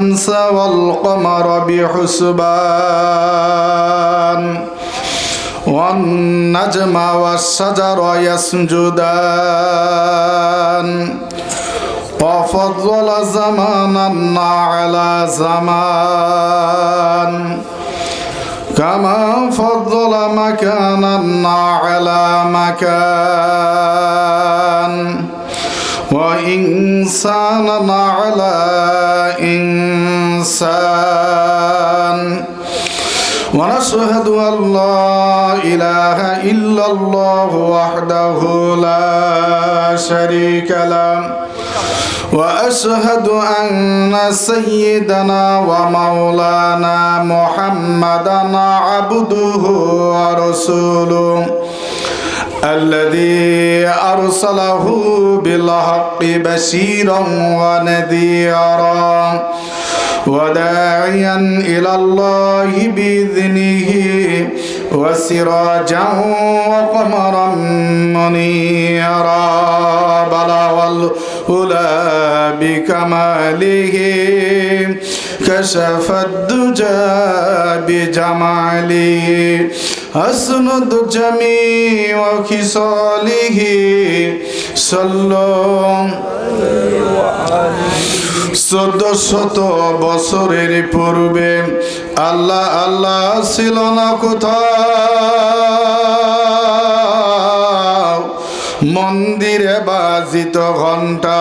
الشمس والقمر بحسبان والنجم والشجر يسجدان وفضل زمانا على زمان كما فضل مكانا على مكان وإنسانا على إنسان ونشهد أن لا إله إلا الله وحده لا شريك له وأشهد أن سيدنا ومولانا محمدا عبده ورسوله الذي أرسله بالحق بشيرا ونذيرا وداعيا إلى الله بإذنه وسراجا وقمرا منيرا بلغ الأولى بكماله كشف الدجى بجماله أسند جميع خصاله صلوا 1400 বছরের পূর্বে আল্লাহ আল্লাহ ছিল না কোথাও মন্দিরে বাজিত ঘন্টা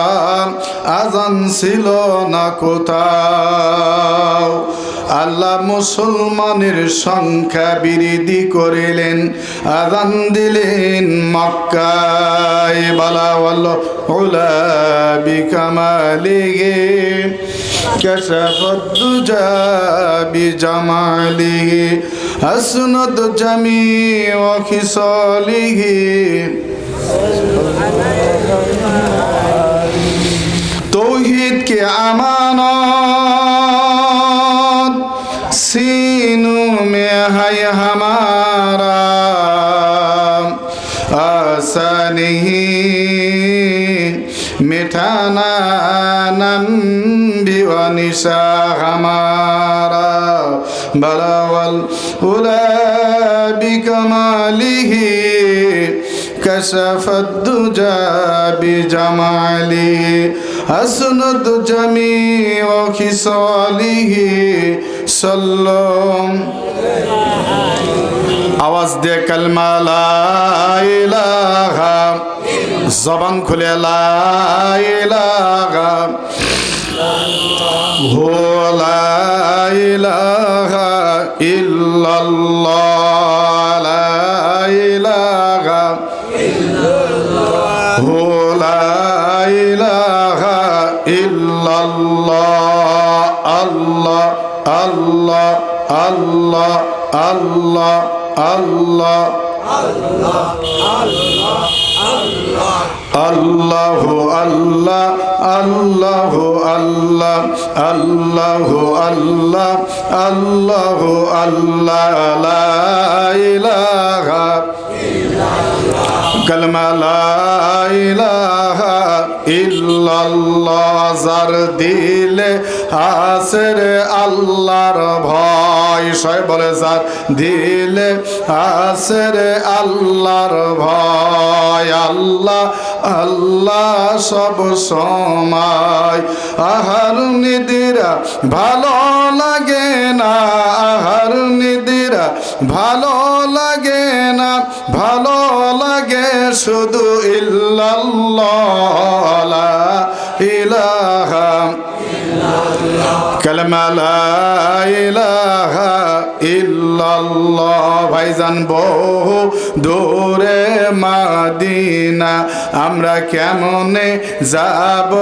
আজান ছিল না কোথাও আল্লাহ মুসলমানের সংখ্যা বৃদ্ধি করিলেন আযান দিলেন মক্কায় বালাওয়াল উলা বিকামালিহি কাশাফাদ দুজা বিজামালিহি আসনাদ জামিউ খিসালিহি तौहीद के अमानत सीनों में है हमारा आसान नहीं मिटाना नंबी व निशा हमारा बलावल उला बिकमालिही كشف الدجى بجماله أسند جميع خصاله صلوا आवाज दे कलमा ला इलाहा ज़बान खुले ला इलाहा हो ला इलाहा इल्लल्लाह ला इलाहा हो ला इलाहा इल्लल्लाह अल्लाह अल्लाह अल्लाह अल्लाह अल्लाह अल्लाह अल्लाह अल्लाह अल्लाह अल्लाह अल्लाह अल्लाह अल्लाह ला इलाहा कलमा ला इलाहा इल्लल्लाह जार दिले आसर अल्लाहर भय सबाই বলে जार दिले आसर अल्लाहर भय अल्लाह अल्लाह सब समय आहार निद्रा ভালো লাগে না আহার নিদ্রা ভালো লাগে না ভালো লাগে শুধু ইল্লাল্লাহ লা ইলাহা কালেমা লা ইলাহা ইল্লাল্লাহ ভাইজান বহু দূরে মদিনা আমরা কেমনে যাব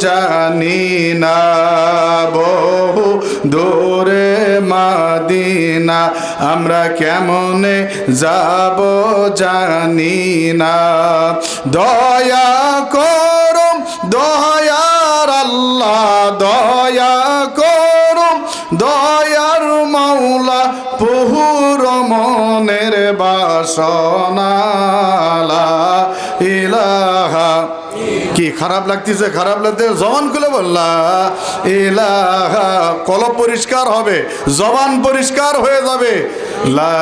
জানি না বহু দূরে মদিনা আমরা কেমনে যাব জানি না দয়া করো দয়ার আল্লাহ দয়া করো দয়ার মাওলা পুর মনের বাসনা লা ইলাহা কি খারাপ লাগতেছে, খারাপ লাগতে জবান খুলে বললা ইলাহা, কলব পরিষ্কার হবে, জবান পরিষ্কার হয়ে যাবে। লা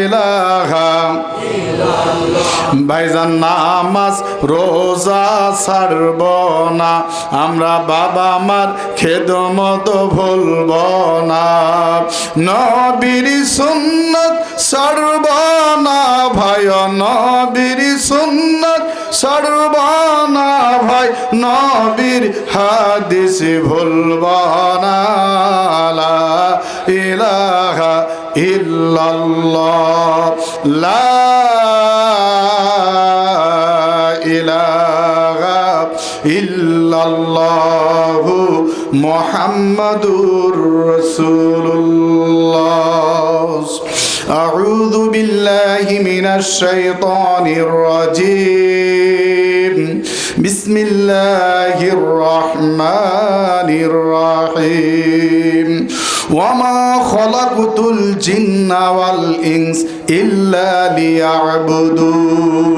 ইলাহা ভাইজান নামাজ রোজা ছাড়ব না, আমরা বাবা মার খেদমত ভুলব না, নবীর সুন্নত ছাড়ব না ভাই, নবীর সুন্নত ছাড়ব না ভাই, নবীর হাদিস ভুলব না। লা ইলাহা ইল্লাল্লাহ, লা ইলাহা ইল্লাল্লাহু মুহাম্মাদুর রাসূলুল্লাহ। আউযু বিল্লাহি মিনাশ শাইতানির রাজীম। বিসমিল্লাহির রহমানির রহিম। ওয়ামা খালাকতুল জিন্না ওয়াল ইনস ইল্লা লিয়াবুদুন।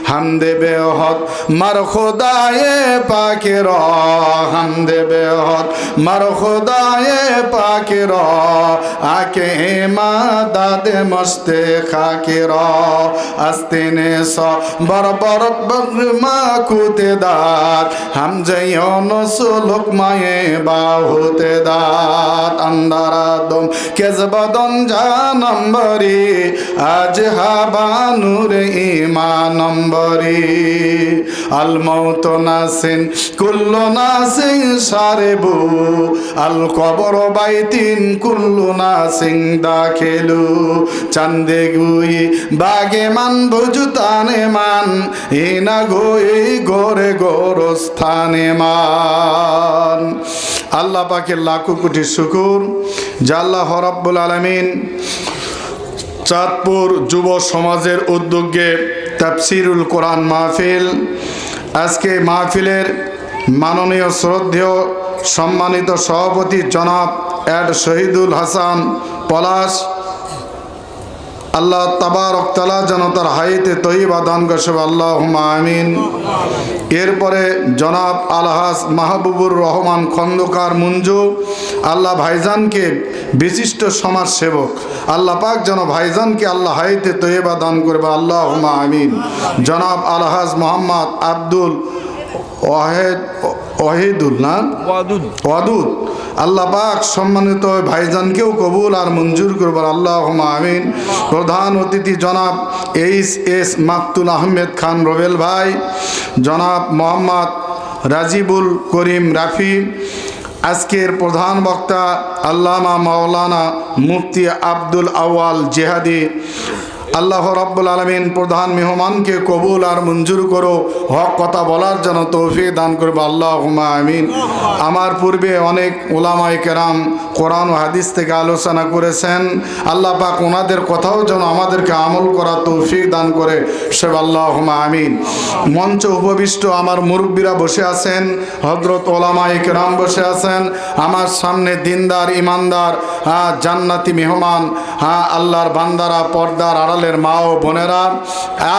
হামদে বেহদ মার খোদায়ে পাকের, হামদে বেহদ মার খোদায়ে পাকের, আকে মা দাদে মস্তে খাকের, আস্তিনে স বরবর মা কুতে দাত, হাম জয়ন সুলুক মায়ে বাহুতে দাত, আন্দারাদম কেজবদন জানম্বরি, আজ হাবানুর ইমানম্বরি, আল মৌত নাসিন কুল্লু নাসিন সারেবু, আল কবর বাইতিন কুল্লু নাসিন দাখিলু, চান্দে গুই বাগে মান বুজুতানে মান, ইনা গুই গোরে গোরস্থানে মান। আল্লাহ পাকের লাখো কোটি শুকুর যে আল্লাহ রাব্বুল আলামিন চাঁদপুর যুব সমাজের উদ্যোগে তাফসিরুল কোরআন মাহফিল, আজকে মাহফিলের মাননীয় শ্রদ্ধেয় সম্মানিত সভাপতি জনাব অ্যাড শহীদুল হাসান পলাশ, আল্লাহ তাবারক তাআলা যেন তার হায়াতে তয়্যিবা দান করেন, আল্লাহুম্মা আমিন। এরপরে জনাব আলহাজ মাহবুবুর রহমান খন্দকার মঞ্জু, আল্লাহ ভাইজানকে বিশিষ্ট সমাজ সেবক, আল্লাহ পাক যেন ভাইজানকে আল্লাহ হায়াতে তয়্যিবা দান করবে, আল্লাহুম্মা আমিন। জনাব আলহাজ মোহাম্মদ আব্দুল ওয়াহিদুল না ওয়াদুদ, আল্লাহ পাক সম্মানিত ভাইজানকেও কবুল আর মঞ্জুর করবার, আল্লাহুম্মা আমিন। প্রধান অতিথি জনাব এইচ.এস. মাকতুল আহমেদ খান রবেল ভাই, জনাব মোহাম্মদ রাজিবুল করিম রাফি, আজকের প্রধান বক্তা আল্লামা মাওলানা মুফতি আব্দুল আউয়াল জিহাদি, আল্লাহ রাব্বুল আলামিন প্রধান মেহমানকে কবুল আর মঞ্জুর করো, হক কথা বলার জন্য তৌফিক দান করবে, আল্লাহুম্মা আমিন। আমার পূর্বে অনেক উলামায়ে কেরাম কোরআন ও হাদিস থেকে আলোচনা করেছেন, আল্লাহ পাক ওনাদের কথাও যেন আমাদেরকে আমল করার তৌফিক দান করে, সব আল্লাহুম্মা আমিন। মঞ্চ উপবিষ্ট আমার মুরব্বীরা বসে আছেন, হযরত উলামায়ে কেরাম বসে আছেন, আমার সামনে দিনদার ইমানদার জান্নাতি মেহমান, আল্লাহর বান্দারা, পর্দার আড়ালের মা ও বোনেরা।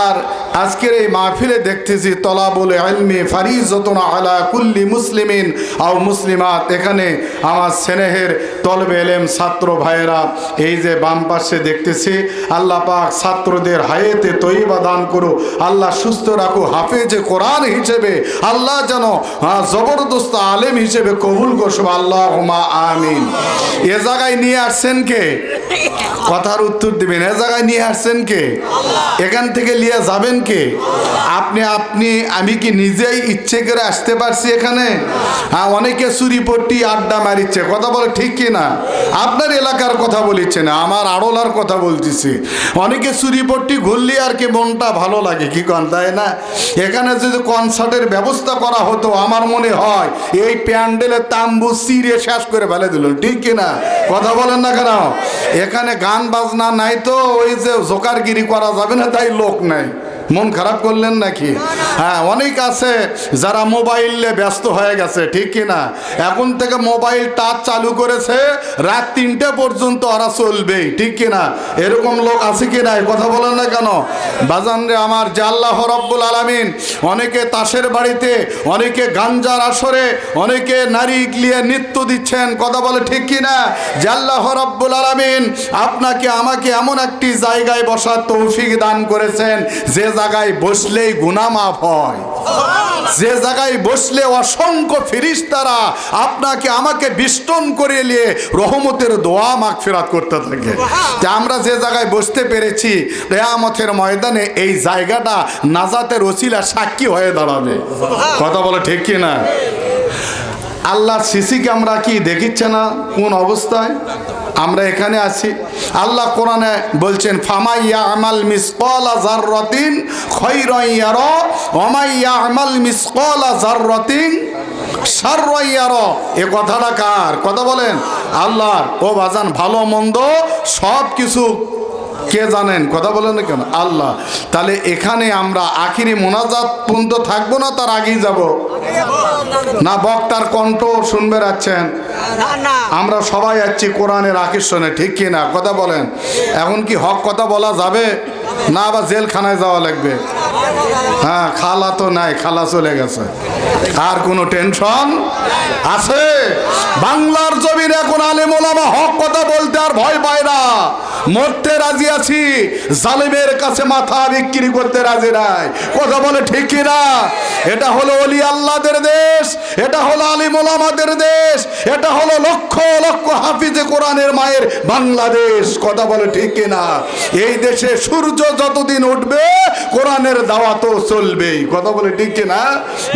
আর আজকের এই মাহফিলে দেখতেছি তলাবুল ইলমি ফারিজাতুন আলা কুল্লি মুসলিমিন আও মুসলিমাত। এখানে আমার স্নেহের তলবে ইলম ছাত্র ভাইয়েরা, এই যে বাম পাশে দেখতেছি, আল্লাহ পাক ছাত্রদের হায়াতে তয়্যিবা দান করো, আল্লাহ সুস্থ রাখো, হাফেজে কোরআন হিসেবে আল্লাহ যেন জবরদস্ত আলেম হিসেবে কবুল করো, আল্লাহুম্মা আমিন। এ জায়গায় নিয়ে আসছেন কে? কথার উত্তর দিবেন। এ জায়গায় নিয়ে আসছেন কে? এখান থেকে নিয়ে যাবেন কে? আপনি আমি কি নিজেই ইচ্ছে করে আসতে পারছি এখানে? অনেকে চুরিপট্টি আড্ডা মারিচ্ছে, কথা বলে ঠিক কি না? আপনার এলাকার কথা বলিচ্ছে না, আমার আড়লার কথা বলতেছি। অনেকে চুরিপট্টি ঘুরলি আর কি মনটা ভালো লাগে, কি কন, তাই না? এখানে যদি কনসার্টের ব্যবস্থা করা হতো, আমার মনে হয় এই প্যান্ডেলের তাম্বু চিরে শেষ করে ফেলে দিল, ঠিক কি না? কথা বলেন না কেন? এখানে গান বাজনা নাই তো ওই যে জোকারগিরি করা যাবে না, তাই লোক নাই, মন খারাপ করলেন নাকি? হ্যাঁ, অনেক আছে যারা মোবাইলে ব্যস্ত হয়ে গেছে, ঠিক কিনা? এখন থেকে মোবাইল টাচ চালু করেছে, রাত 3টে পর্যন্ত ওরা চলবেই, ঠিক কিনা? এরকম লোক আছে কিনা? কথা বলেন না কেন? বাজান রে আমার, যে আল্লাহ রাব্বুল আলামিন অনেকে তাসের বাড়িতে, অনেকে গাঞ্জার আসরে, অনেকে নারী গিয়ে নৃত্য দিচ্ছেন, কথা বলে ঠিক কিনা? যে আল্লাহ রাব্বুল আলামিন আপনাকে আমাকে এমন একটি জায়গায় বসার তৌফিক দান করেছেন যে জায়গায় বসলেই গুনাহ মাফ হয়, যে জায়গায় বসলে অসংখ্য ফেরেশতারা আপনাকে আমাকে বিষ্টন করে নিয়ে রহমতের দোয়া মাগফিরাত করতে থাকে। যে আমরা যে জায়গায় বসতে পেরেছি, কিয়ামতের ময়দানে এই জায়গাটা নাজাতের ওসিলা সাক্ষী হয়ে দাঁড়াবে, কথা বলে ঠিক কিনা? আল্লাহর সিসি ক্যামেরা কি দেখিচ্ছে না কোন অবস্থায় আমরা এখানে আছি? আল্লাহ কোরআনে বলছেন, ফামাইয়া আমাল মিসকালা যাররাতিন খায়রান ইয়ারা ওয়া মাইয়া আমাল মিসকালা যাররাতিন শাররান ইয়ারা। এ কথাটা কার কথা বলেন? আল্লাহর। ও বাজান, ভালো মন্দ সব কিছু কে জানেন? কথা বলেন না কেন? আল্লাহ। তাহলে এখানে আমরা আখিরি মোনাজাত পর্যন্ত থাকবো না তার আগেই যাব না? বক্তার কণ্ঠ শুনবে যাচ্ছেন, আমরা সবাই যাচ্ছি কোরআনের আকর্ষণে, ঠিক কি না? কথা বলেন। এখন কি হক কথা বলা যাবে না আবার জেলখানায় যাওয়া লাগবে? হ্যাঁ, খালা তো নাই, খালা চলে গেছে, আর কোনো টেনশন আছে? বাংলার জমিনে এখন আলেম ওলামা হক কথা বলতে আর ভয় পায় না, মরতে রাজি আছি, জালিমের কাছে মাথা বিক্রি করতে রাজি নাই, কথা বলে ঠিক কিনা? এটা হলো ওলি আল্লাহদের দেশ, এটা হলো আলিম ওলামাদের দেশ, এটা হলো লক্ষ লক্ষ হাফিজে কোরআনের মায়ের বাংলাদেশ, কথা বলে ঠিক কিনা? এই দেশে সূর্য যতদিন উঠবে কোরআনের দাওয়াতও চলবেই, কথা বলে ঠিক কিনা?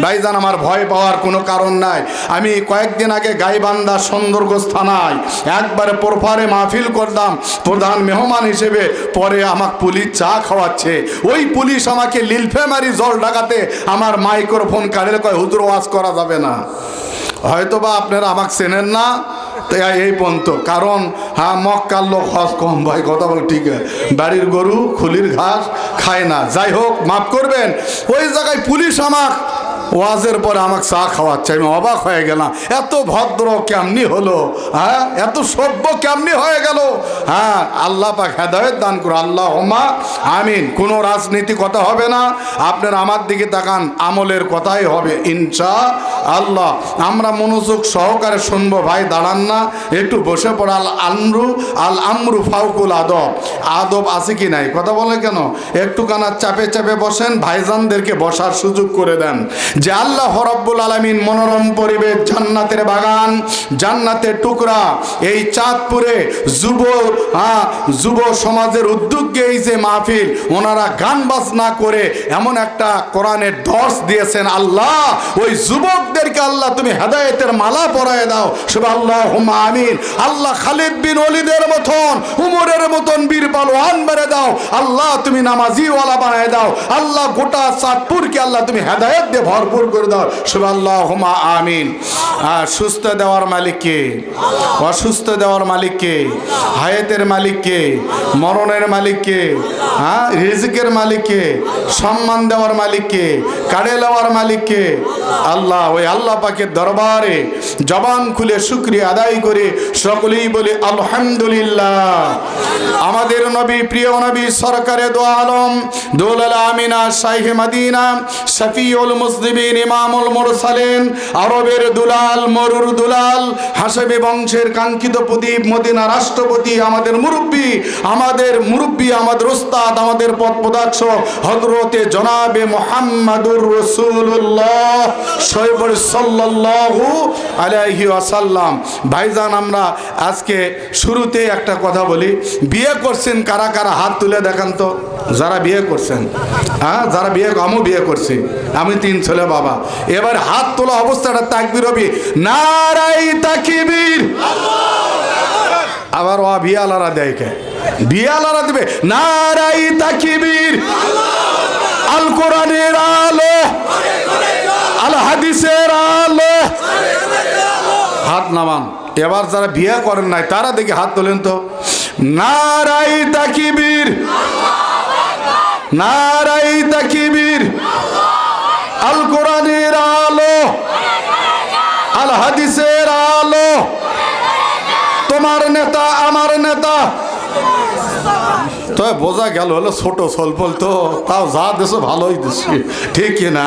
ভাইজান আমার, ভয় পাওয়ার কোনো কারণ নাই। আমি কয়েকদিন আগে গাইবান্ধা সুন্দরগঞ্জ থানায় একবারে প্রোফারে মাহফিল করলাম প্রধান মেহমান হিসেবে, পরে আমাকে পুলিশ চা খাওয়াচ্ছে, ওই পুলিশ আমাকে লিলফে মারি জল ঢাকাতে আমার মাইক্রোফোন কাড়ে কয় হুজুর ওয়াজ করা যাবে না। হয়তো বা আপনারা আমাকে চেনেন না এই পর্যন্ত, কারণ হ্যাঁ মক্কার লোক হজ কম ভাই, কথা বল ঠিক, বাড়ির গরু খুলির ঘাস খায় না। যাই হোক, মাফ করবেন, ওই জায়গায় পুলিশ আমাকে ওয়াজের পরে আমাকে চা খাওয়াচ্ছে, আমি অবাক হয়ে গেলাম, এত ভদ্র কেমনি হলো, হ্যাঁ এত সভ্য কেমনি হয়ে গেল। হ্যাঁ, আল্লাহ পাক হেদায়েত দান করুন, আল্লাহুম্মা আমিন। কোনো রাজনীতি কথা হবে না, আপনারা আমার দিকে তাকান, আমলের কথাই হবে ইনশাআল্লাহ। আমরা মনোযোগ সহকারে শুনবো ভাই, দাঁড়ান না, একটু বসে পড়ে। আল আমরু ফাউকুল আদব, আদব আছে কি নাই? কথা বলে কেন? একটুখানা চাপে চাপে বসেন, ভাইজানদেরকে বসার সুযোগ করে দেন। যে আল্লাহ রাব্বুল আলামিন মনোরম পরিবেশ, জান্নাতের বাগান, জান্নাতের টুকরা, এই চাঁদপুরে যুব সমাজের উদ্যোগে এই যে মাহফিল, ওনারা গান বাজনা করে এমন একটা কোরআনের দর্শ দিয়েছেন। আল্লাহ ওই যুবকদেরকে আল্লাহ তুমি হেদায়েতের মালা পরায় দাও, সুবহানাল্লাহুম্মা আমিন। আল্লাহ খালিদ বিন ওয়ালিদের মতন, উমরের মতন বীর পালোয়ান বেড়ে দাও, আল্লাহ তুমি নামাজিওয়ালা বানায় দাও, আল্লাহ গোটা চাঁদপুরকে আল্লাহ তুমি হেদায়েত দিয়ে ভরপুর করে দাও, সুবহানাল্লাহুম্মা আমিন। সুস্থ দেওয়ার মালিক কে? অসুস্থ দেওয়ার মালিক কে? হায়াতের মালিক কে? মরণের মালিক কে? হ্যাঁ, রিজিকের মালিক কে? সম্মান দেওয়ার মালিক কে? কাড়ে লওয়ার মালিক কে? আল্লাহ। ওই আল্লাহ পাকের দরবারে জবান খুলে শুকরিয়া আদায় করে সকলেই বলে আলহামদুলিল্লাহ। আমাদের নবী, প্রিয় নবী, সরকারে দো আলম দৌলাল আমিনা শাইখে মদিনা শফিউল মুসলিমিন ইমামুল মুরসালিন, আরবের দুলাল, মরুর দুলাল, হাসেবি বংশের কাঙ্ক্ষিত প্রদীপ, মদিনা রাষ্ট্রপতি, আমাদের মুরব্বী, আমাদের উস্তাদ, আমাদের পথ প্রদর্শক হযরতে জনাবে মুহাম্মাদুর রাসূলুল্লাহ সাল্লাল্লাহু আলাইহি ওয়াসাল্লাম। ভাইজান, আমরা আজকে শুরুতে একটা কথা বলি, বিয়ে করছেন কারা কারা? হাত তুলে দেখান তো, যারা বিয়ে করছেন। হ্যাঁ, যারা বিয়ে, আমিও বিয়ে করছি, আমি 3 ছেলে বাবা। এবার হাত তোলা অবস্থাটা তাকবীর হবে, নারায়ে তাকবীর। আবার ও বিয়ালারা দেয় কে? বিয়ালারা দেবে নারায়ে তাকবীর। আল কোরআনের আলো, আল হাদিসের আলো, হাত নামান। এবার যারা বিয়ে করেন নাই তারা দেখি হাত তোলেন তো, নারায়ে তাকবীর, নারাই তাকবীর। আল কোরআনের আলো, আল হাদিসের আলো, তোমার নেতা আমার নেতা। তো বোঝা গেল হলো ছোট সলপল, তো তাও যা দেশে ভালোই দিচ্ছে, ঠিক কিনা?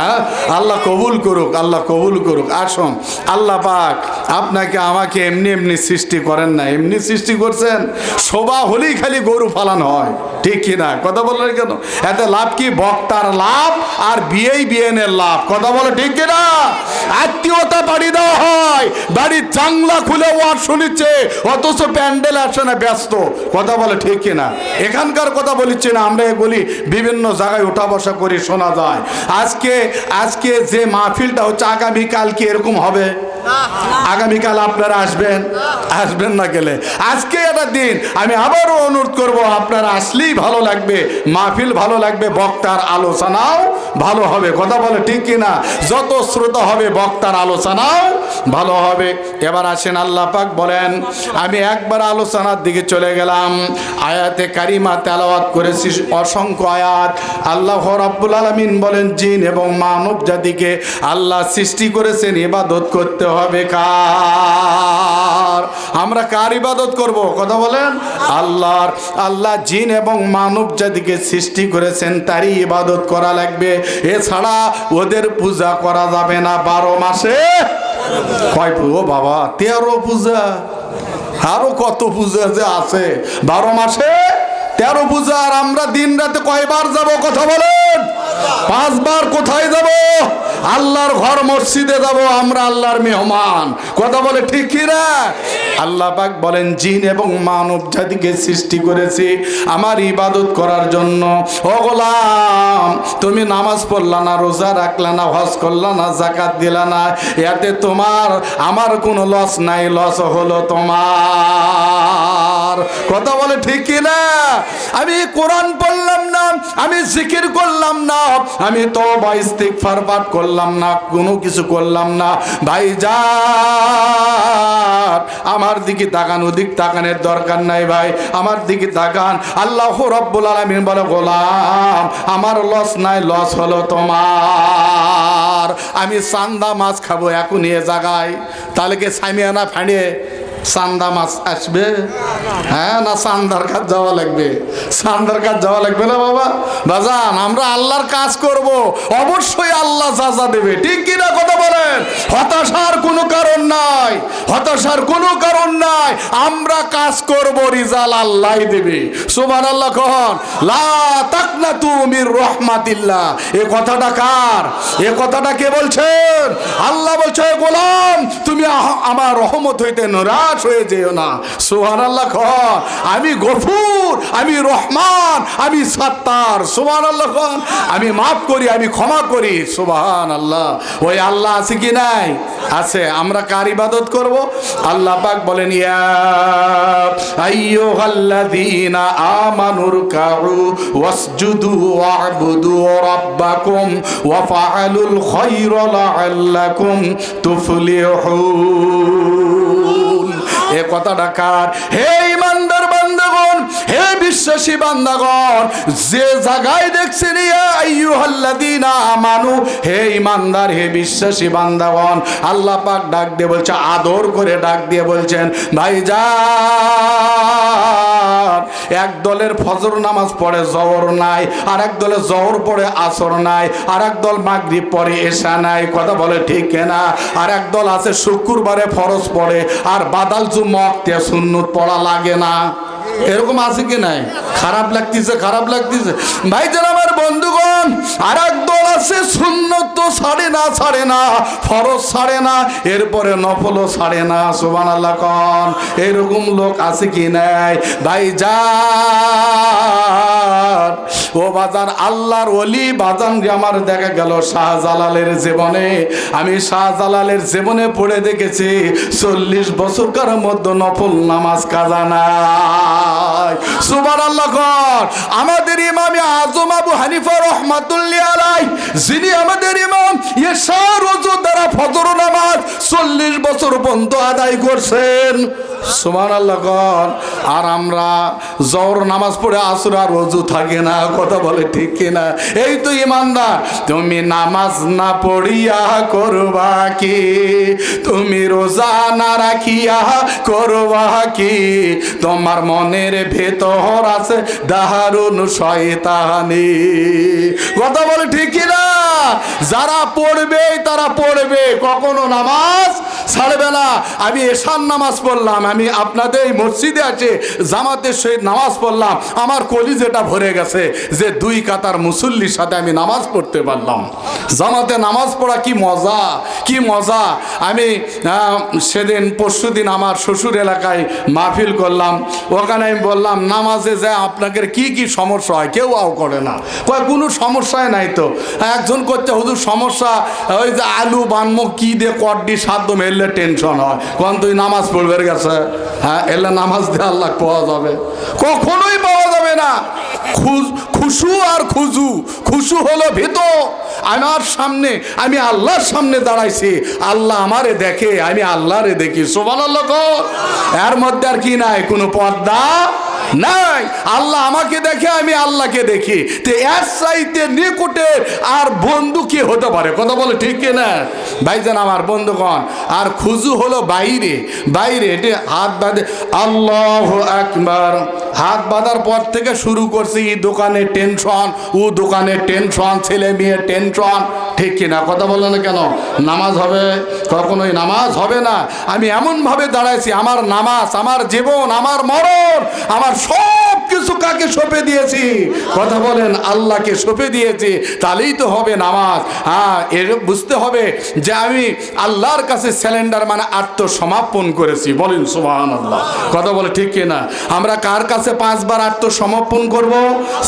আল্লাহ কবুল করুক, আল্লাহ কবুল করুক। আসুন, আল্লাহ পাক আপনাকে আমাকে এমনি এমনি সৃষ্টি করেন না, এমনি সৃষ্টি করছেন। শোভা হলেই খালি গরু ফালানো হয়, ঠিক কিনা? কথা বলেন কেন? এতে লাভ কি? বক্তার লাভ আর বিয়েই বিয়েনের লাভ। কথা বলে ঠিক কিনা? আত্মীয়তা বাড়ি দেওয়া হয়, বাড়ির জাংলা খুলে ওয়াজ শুনিচ্ছে, অথচ প্যান্ডেল আসে না, ব্যস্ত। কথা বলে ঠিক কিনা? এখানকার কথা বলিচ্ছি না, আমরা এগুলি বিভিন্ন জায়গায় উঠা বসা করি, শোনা যায়। আজকে যে মাহফিলটা হচ্ছে, আগামীকাল কি এরকম হবে? আগামীকাল আপনারা আসবেন না গেলে? আজকে একটা দিন আমি আবারও অনুরোধ করব, আপনারা আসলেই ভালো লাগবে, মাহফিল ভালো লাগবে, বক্তার আলোচনাও ভালো হবে। কথা বলে ঠিক কিনা? যত শ্রোতা হবে বক্তার আলোচনাও ভালো হবে। এবার আসেন, আল্লাহ পাক বলেন, আমি একবার আলোচনার দিকে চলে গেলাম। আয়াতে কারিমা তেলাওয়াত করেছি অসংখ্য আয়াত। আল্লাহ রাব্বুল আলামিন বলেন, জিন এবং মানব জাতিকে আল্লাহ সৃষ্টি করেছেন, ইবাদত করতে হবে কার? আমরা কার ইবাদত করব? কথা বলেন, আল্লাহর। আল্লাহ জিন এবং মানব জাতিকে সৃষ্টি করেছেন, তারই ইবাদত করা লাগবে। এছাড়া ওদের পূজা করা যাবে না 12 মাসে। কয় ও বাবা, 13 পূজা, আরো কত পূজা যে আছে। 12 মাসে 13 পূজা। আর আমরা দিন রাতে কয়বার যাব? কথা বলেন, 5 বার। কোথায় যাব? আল্লাহর ঘর মসজিদে যাব, আমরা আল্লাহর মেহমান। কথা বলে ঠিক কি না? আল্লাহ পাক বলেন, জিন এবং মানব জাতিকে সৃষ্টি করেছি আমার ইবাদত করার জন্য। ও গোলাম, তুমি নামাজ পড়লা না, রোজা রাখলা না, হজ করলা না, যাকাত দিলা না, এতে তোমার আমার কোনো লস নাই, লস হলো তোমার। কথা বলে ঠিক কি না? আমি কোরআন পড়লাম না, আমি জিকির করলাম না, আমি তওবা ইস্তিগফার পাঠ করলাম না, কোনো কিছু করলাম না, ভাইজান আমার দিকে তাকান, ওদিক তাকানোর দরকার নাই ভাই, আমার দিকে তাকান। আল্লাহ রাব্বুল আলামিন বলে, গোলাম আমার লস নাই, লস হলো তোমার। আমি চান্দা মাছ খাবো এখন এ জায়গায়, তাহলে কি সামিয়ানা ফাঁড়ে চান্দা মাছ আসবে? হ্যাঁ না, চান্দার কাজ যাওয়া লাগবে, চান্দার কাজ যাওয়া লাগবে না বাবা। বাজান, আমরা আল্লাহর কাজ করব, অবশ্যই আল্লাহ যা দেবে, ঠিক কিনা? কথা বলেন। হতাশার কোনো কারণ নাই, হতাশার কোনো কারণ নাই। আমরা কাজ করব, রিজাল আল্লাহই দেবে। সুবহানাল্লাহ কখন? লা তাকনাতু মির রাহমাতিল্লাহ। এই কথাটা কার? এই কথাটা কে বলছেন? আল্লাহ বলছে, গোলাম তুমি আমার রহমত হইতে নারাজ হয়ে যেও না। সুবহানাল্লাহ কখন? আমি গফুর, আমি রহমান, আমি সাত্তার। সুবহানাল্লাহ কখন? আমি মাফ করি, আমি ক্ষমা করি। সুবহানাল্লাহ। ওই আল্লাহ আছে কি নাই? আছে। আমরা কার ইবাদত করব? আল্লাহ পাক বলেন, ইয়া আইয়ুহাল্লাযীনা আমানুর কাউ ওয়াসজুদু ওয়া'বুদু রাব্বাকুম ওয়া ফাআলুল খায়রা লাআল্লাকুম তুফলিহুন। এ কথাটা কার? হে ঈমানদার বান্দাগণ, হে বিশ্বাসী বান্দাগণ, যে জায়গায় দেখছেন ইয়া আইয়ুহাল্লাযীনা আমানু, হে ঈমানদার, হে বিশ্বাসী বান্দাগণ, আল্লাহ পাক ডাক দিয়ে বলছে, আদর করে ডাক দিয়ে বলছেন, ভাইজান এক দলের ফজর নামাজ পড়ে জহর নাই, আর এক দলে জহর পড়ে আসর নাই, আর এক দল মাগরিব পড়ে এশা নাই। কথা বলে ঠিক কিনা? আর এক দল আছে শুক্রবারে ফরজ পড়ে আর বাদাল জুম্মা ওয়াক্তে সুন্নত পড়া লাগে না। এরকম আছে কি নাই? খারাপ লাগতেছে, খারাপ লাগতেছে ভাইজান আমার বন্ধুগণ। আর এক দল আছে সুন্নত তো ছাড়ে না, ফরজ ছাড়ে না, এরপরে নফলও ছাড়ে না। সুবহানাল্লাহ কোন? এরকম লোক আছে কি নাই ভাইজান? ও বাজান, আল্লাহর ওলি বাজান আমার দেখা গেল শাহজালালের জীবনে, আমি শাহজালালের জীবনে পড়ে দেখেছি 40 বছরকার মধ্যে নফল নামাজ কাজা নাই। সুবহানাল্লাহ কর। আমাদের ইমাম আজম আবু হানিফা রাহমাতুল্লাহি আলাইহি, যিনি আমাদের ইমাম, এশা রোজু দ্বারা ফজর নামাজ 40 বছর পর্যন্ত আদায় করছেন। সুবহানাল্লাহ কর। আর আমরা জোহর নামাজ পড়ে আসর আর ওযু থাকে না, কথা বলে ঠিক কিনা? এই তো ইমানদার। তুমি নামাজ না পড়িয়া করবা কি, তুমি রোজা না রাখিয়া করবা কি, তোমার মনের ভেতর আছে দারুন শয়তানি, কথা বলে ঠিক কিনা? যারা পড়বে তারা পড়বে, কখনো নামাজ ছাড়বে না। আমি এশার নামাজ পড়লাম, আমি আপনাদের এই মসজিদে আছে জামাতের সহিত নামাজ পড়লাম, আমার কলিজাটা ভরে গেছে যে 2 কাতার মুসল্লির সাথে আমি নামাজ পড়তে পারলাম। জামাতে নামাজ পড়া কি মজা, কি মজা। আমি সেদিন পরশুদিন আমার শ্বশুর এলাকায় মাহফিল করলাম, ওখানে আমি বললাম নামাজে যায় আপনাদের কি কি সমস্যা হয়, কেউ আও করে না, কয় কোনো সমস্যাই নাই তো। একজন করছে হুজুর সমস্যা ওই যে আলু বানমো কি দিয়ে কড্ডি সাধ্য মেললে টেনশন হয়, কোন তুই নামাজ পড়বে গেছে, হ্যাঁ এলে নামাজ দিয়ে আল্লাহ পাওয়া যাবে, কখনোই পাওয়া যাবে না। খুশু আর খুজু, খুশু হলো ভিতর, আমার সামনে আমি আল্লাহর সামনে দাঁড়াইছি, আল্লাহ আমারে দেখে, আমি আল্লাহরে দেখি, সুবহানাল্লাহ। এর মধ্যে আর কি নাই, কোনো পর্দা নাই, আল্লাহ আমাকে দেখে, আমি আল্লাহকে দেখি। তো এর চাইতে নিকটে আর বন্ধু কি হতে পারে, কথা বলে ঠিক কিনা ভাইজান আমার বন্ধুগণ। আর খুজু হলো বাইরে, বাইরে এটি হাত বাঁধে, আল্লাহু আকবার, হাত বাঁধার পর থেকে শুরু করছি ই দোকানে টেনশন, ও দোকানে টেনশন, ছেলে মেয়ে টেনশন, ঠিক কিনা কথা বলে না কেন? নামাজ হবে? কখনোই নামাজ হবে না। আমি এমনভাবে দাঁড়াইছি, আমার নামাজ, আমার জীবন, আমার মরণ, আমার সব কিছু কাকে সঁপে দিয়েছি, কথা বলেন আল্লাহকে সঁপে দিয়েছি, তাহলেই তো হবে নামাজ। হ্যাঁ, এর বুঝতে হবে যে আমি আল্লাহর কাছে সিলিন্ডার মানে আত্মসমর্পণ করেছি, বলেন সুবহানাল্লাহ, কথা বলে ঠিক কিনা? আমরা কার কাছে 5 বার আত্মসমর্পণ করব,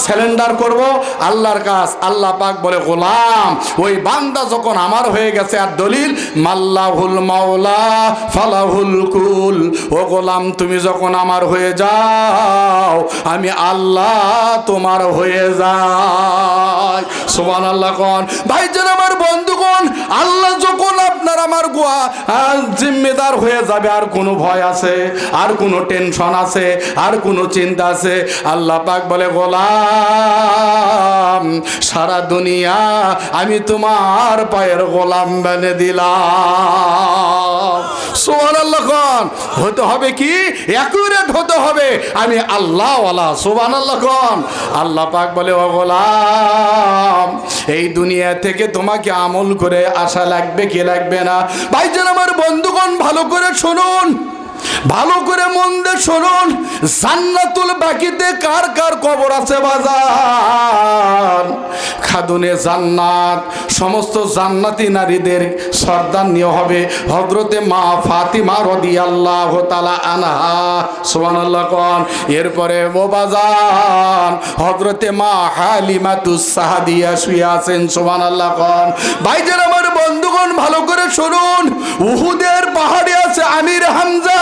সিলিন্ডার করব? আল্লাহর কাছে। আল্লাহ পাক বলে গোলাম, ওই বান্দা যখন আমার হয়ে গেছে, আর দলিল মাল্লাহুল মাওলা ফালাহুল কুল, ও গোলাম তুমি যখন আমার হয়ে যাও, আমি আল্লাহ তোমার হয়ে যাই, সুবহানাল্লাহ। কোন ভাইজান আমার বন্ধুগণ, আল্লাহ যখন আপনার আমার জিম্মেদার হয়ে যাবে, আর কোনো ভয় আছে, আর কোনো টেনশন আছে, আর কোনো চিন্তা আছে? আল্লাহ পাক বলে গোলাম সারা দুনিয়া আমি তোমার পায়ের গোলাম বানিয়ে দিলাম, সুবহানাল্লাহ। কোন হতে হবে কি অ্যাকুরেট হতে হবে, আমি আল্লাহ ওয়ালা, সুবহানাল্লাহ। কোন আল্লাহ পাক বলে ও গোলাম এই দুনিয়া থেকে তোমাকে আমল করে আসা লাগবে কি লাগবে না? ভাইজান আমার বন্ধুগণ ভালো করে শুনুন, ভালো করে মন দিয়ে শুনুন, জান্নাতুল বাকিতে কার কার কবর আছে বাজার? খাদুনে জান্নাত, সমস্ত জান্নাতি নারীদের সর্দারনীয় হবে হযরতে মা ফাতিমা রাদিয়াল্লাহু তাআলা আনহা, সুবহানাল্লাহ। কোন এরপরে ও বাজান হযরতে মা হালিমাতুস সাহাদিয়া শুয়ে আছেন, সুবহানাল্লাহ। কোন ভাইজান আমার বন্ধুগণ ভালো করে শুনুন, উহুদের পাহাড়ে আছে আমির হামজা,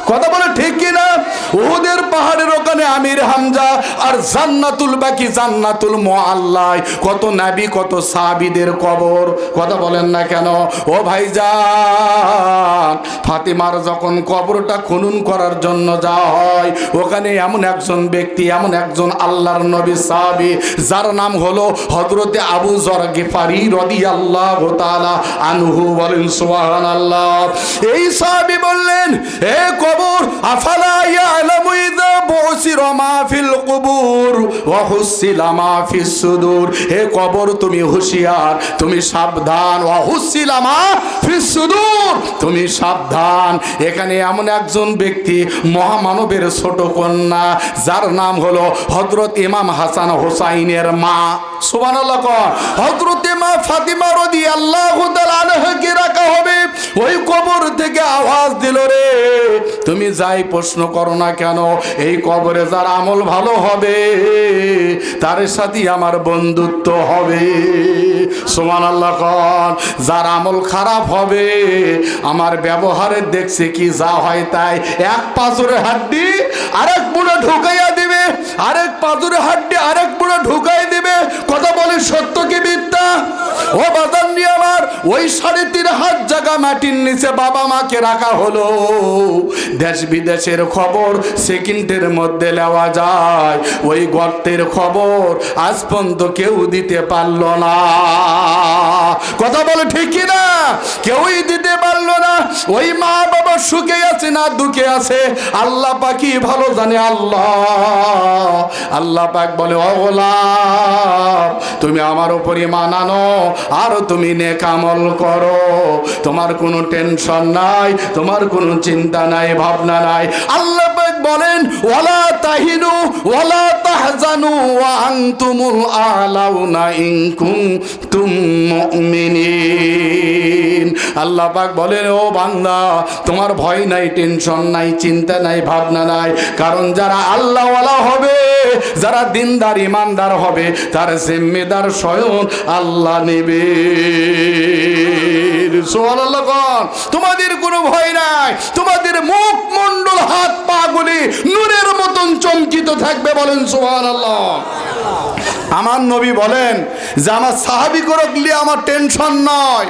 কথা বলে ঠিক কিনা? উহুদের পাহাড়ের ওখানে আমির হামজা, আর জান্নাতুল বাকি, জান্নাতুল মুআল্লায় কত নবী কত সাহাবীদের কবর, কথা বলেন না কেন? ও ভাইজান ফাতিমার যখন কবরটা খনন করার জন্য যাওয়া হয়, ওখানে এমন একজন ব্যক্তি, এমন একজন আল্লাহর নবী সাহাবী, যার নাম হলো হযরতে আবু যর গিফারি রাদিয়াল্লাহু তাআলা আনহু, বলেন সুবহানাল্লাহ। এই সাহাবী বললেন, এ কবর আফালা ইয়ালামু ইযা বুসিরা মা ফিল কুবুর ওয়া হুসিলা মা ফিস সুদূর, হে কবর তুমি হুঁশিয়ার, তুমি সাবধান, ওয়া হুসিলা মা ফিস সুদূর, তুমি সাবধান। এখানে এমন একজন ব্যক্তি, মহামানবের ছোট কন্যা, যার নাম হলো হযরত ইমাম হাসান হোসাইনের মা, সুবহানাল্লাহ। হযরতে মা ফাতিমা রাদিয়াল্লাহু তাআলা আনহাকে রাখা হবে। ওই কবর থেকে আওয়াজ দিল, রে তুমি যাই প্রশ্ন করো না কেন, এই কবরে যার আমল ভালো হবে তার সাথে আমার বন্ধুত্ব হবে, সুবহানাল্লাহ। কোন যার আমল খারাপ হবে, আমার ব্যবহারে দেখছে কি যা হয় তাই, এক পাঁজরে হাড্ডি আরেক বুড়ো ঢুকাইয়া দিবে, আরেক পাঁজরে হাড্ডি আরেক বুড়ো ঢুকাই দিবে, কথা বলে সত্য কি মিথ্যা? ও বাজার নিয়ে আমার ওই 3.5 হাত জায়গা মাটির নিচে বাবা মাকে রাখা হলো, দেশ বিদেশের খবর সেকেন্ডের মধ্যে নেওয়া যায়, ওই গর্তের খবর আজ পর্যন্ত কেউ দিতে পারলো না। কথা বলে ঠিক কিনা? কেউই দিতে পারলো না। ওই মা বাবা সুখে আছে না দুঃখে আছে আল্লাহ পাকই ভালো জানে। আল্লাহ পাক বলে, ও গোলাম, তুমি আমার উপর ঈমান আনো আর তুমি নেক আমল করো, তোমার কোনো টেনশন নাই, তোমার কোনো চিন্তা নাই, ভাবনা নাই। আল্লাহ পাক বলেন, ওয়ালা তাহিনু ওয়ালা তাহজানু ওয়া আনতুমুল আ'লাউনা ইন কুনতুম মুমিনিন। আল্লাহ পাক বলেন, ও বান্দা, তোমার ভয় নাই, টেনশন নাই, চিন্তা নাই, ভাবনা নাই, কারণ যারা আল্লাহ ওয়ালা হবে, যারা দিনদার ইমানদার হবে, তার জিম্মেদার স্বয়ং আল্লাহ নেবে। সুবহানাল্লাহ। তোমাদের কোনো ভয় নাই, তোমাদের মুখ মন্ডল হাত পা গুলি নূরের মতন চমকিত থাকবে। বলেন সুবহানাল্লাহ। আমার নবী বলেন যে আমার সাহাবী করলে আমার টেনশন নয়,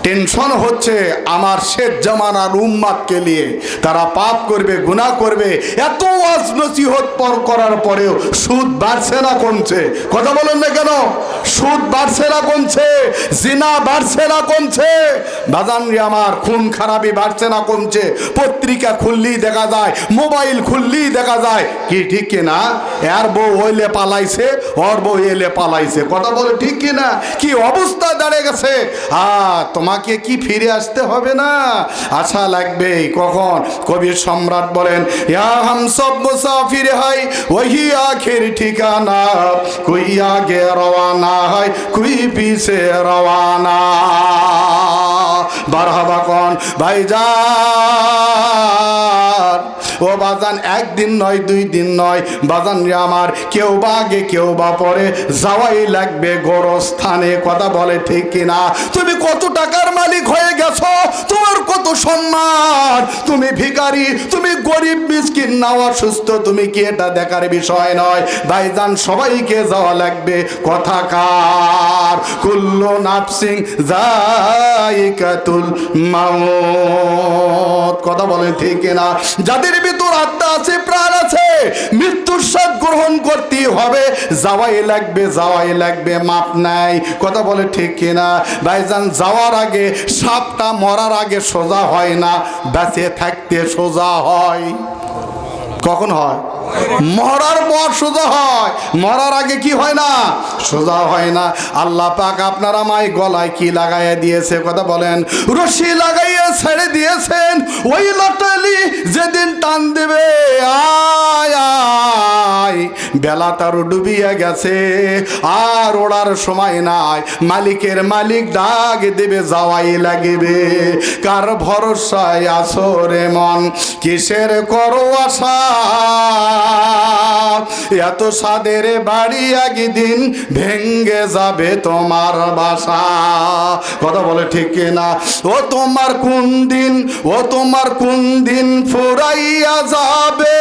টেনশন হচ্ছে আমার শেষ জামানার উম্মাতকে নিয়ে। তারা পাপ করবে, গুনাহ করবে, এত ওয়াজ নসিহত করার পরেও সুদ বাড়ছে না কমছে? কথা বলেন না কেন? সুদ বাড়ছে না কমছে? জিনা বাড়ছে না কমছে? বাজানরি আমার, খুন খারাপি বাড়ছে না কমছে? পত্রিকা খুললেই দেখা যায়, মোবাইল খুললেই দেখা যায়, কি ঠিক কিনা? এর বউ হইলে পালাইছে, ওর বউ এলে পালাইছে। কথা বলে ঠিক কিনা? কি অবস্থা দাঁড়িয়ে গেছে। তোমাকে কি ফিরে আসতে হবে না? আশা লাগবে। কখন? কবির সম্রাট বলেন, ইয়া হাম সব মুসাফির হাই ওহি আখির ঠিকানা, কোই আগে রওয়ানা হয় কোই পিছে রওয়ানা। বারহাবা কোন ভাইজান, ও বাজান, একদিন নয়, দুই দিন নয় বাজান রে আমার, কেউ বা আগে কেউ বা পরে যাওয়াই লাগবে গোরস্থানে। কথা বলে ঠিক কিনা? তুমি কত টাকার মালিক হয়ে গেছো, তোমার কত সম্মান, তুমি ভিখারি, তুমি গরিব মিসকিন না অসুস্থ, তুমি কি এটা দেখার বিষয় নয়? ভাইজান, সবাইকে যাওয়া লাগবে। কথা কার? কুল্লু নাফসিন যায়িকাতুল মাউত। কথা বলে ঠিক কিনা? যাদের ভিতর আত্মা আছে, প্রাণ আছে, মৃত্যুর স্বাদ গ্রহণ করতে হবে, যাওয়াই লাগবে, যাওয়াই লাগবে, মাপ নাই। কথা বলে ঠিক কিনা? ভাইজান, যাওয়ার আগে সাপটা মরার আগে সোজা হয় না, বেঁচে থাকতে সোজা হয়। কখন হয়? মরার পর সোজা হয়, মরার আগে কি হয় না? সোজা হয় না। আল্লাহ পাক আপনার আমায় গলায় কি লাগাইয়া দিয়েছে? কথা বলেন। রশি লাগাইয়া ছেড়ে দিয়েছেন। ওই লটালি যেদিন টান দেবে, আয় আয়, বেলা তার ডুবিয়া গেছে, আর ওড়ার সময় নাই। মালিকের মালিক ডাক দেবে, যাওয়াই লাগিবে। কার ভরসায় আছো রে মন, কিসের করো আশা? এত সাদের বাড়ি একদিন ভেঙ্গে যাবে তোমার বাসা। কথা বলে ঠিক কিনা? ও তোমার কোন দিন, ও তোমার কোন দিন ফুরাইয়া যাবে,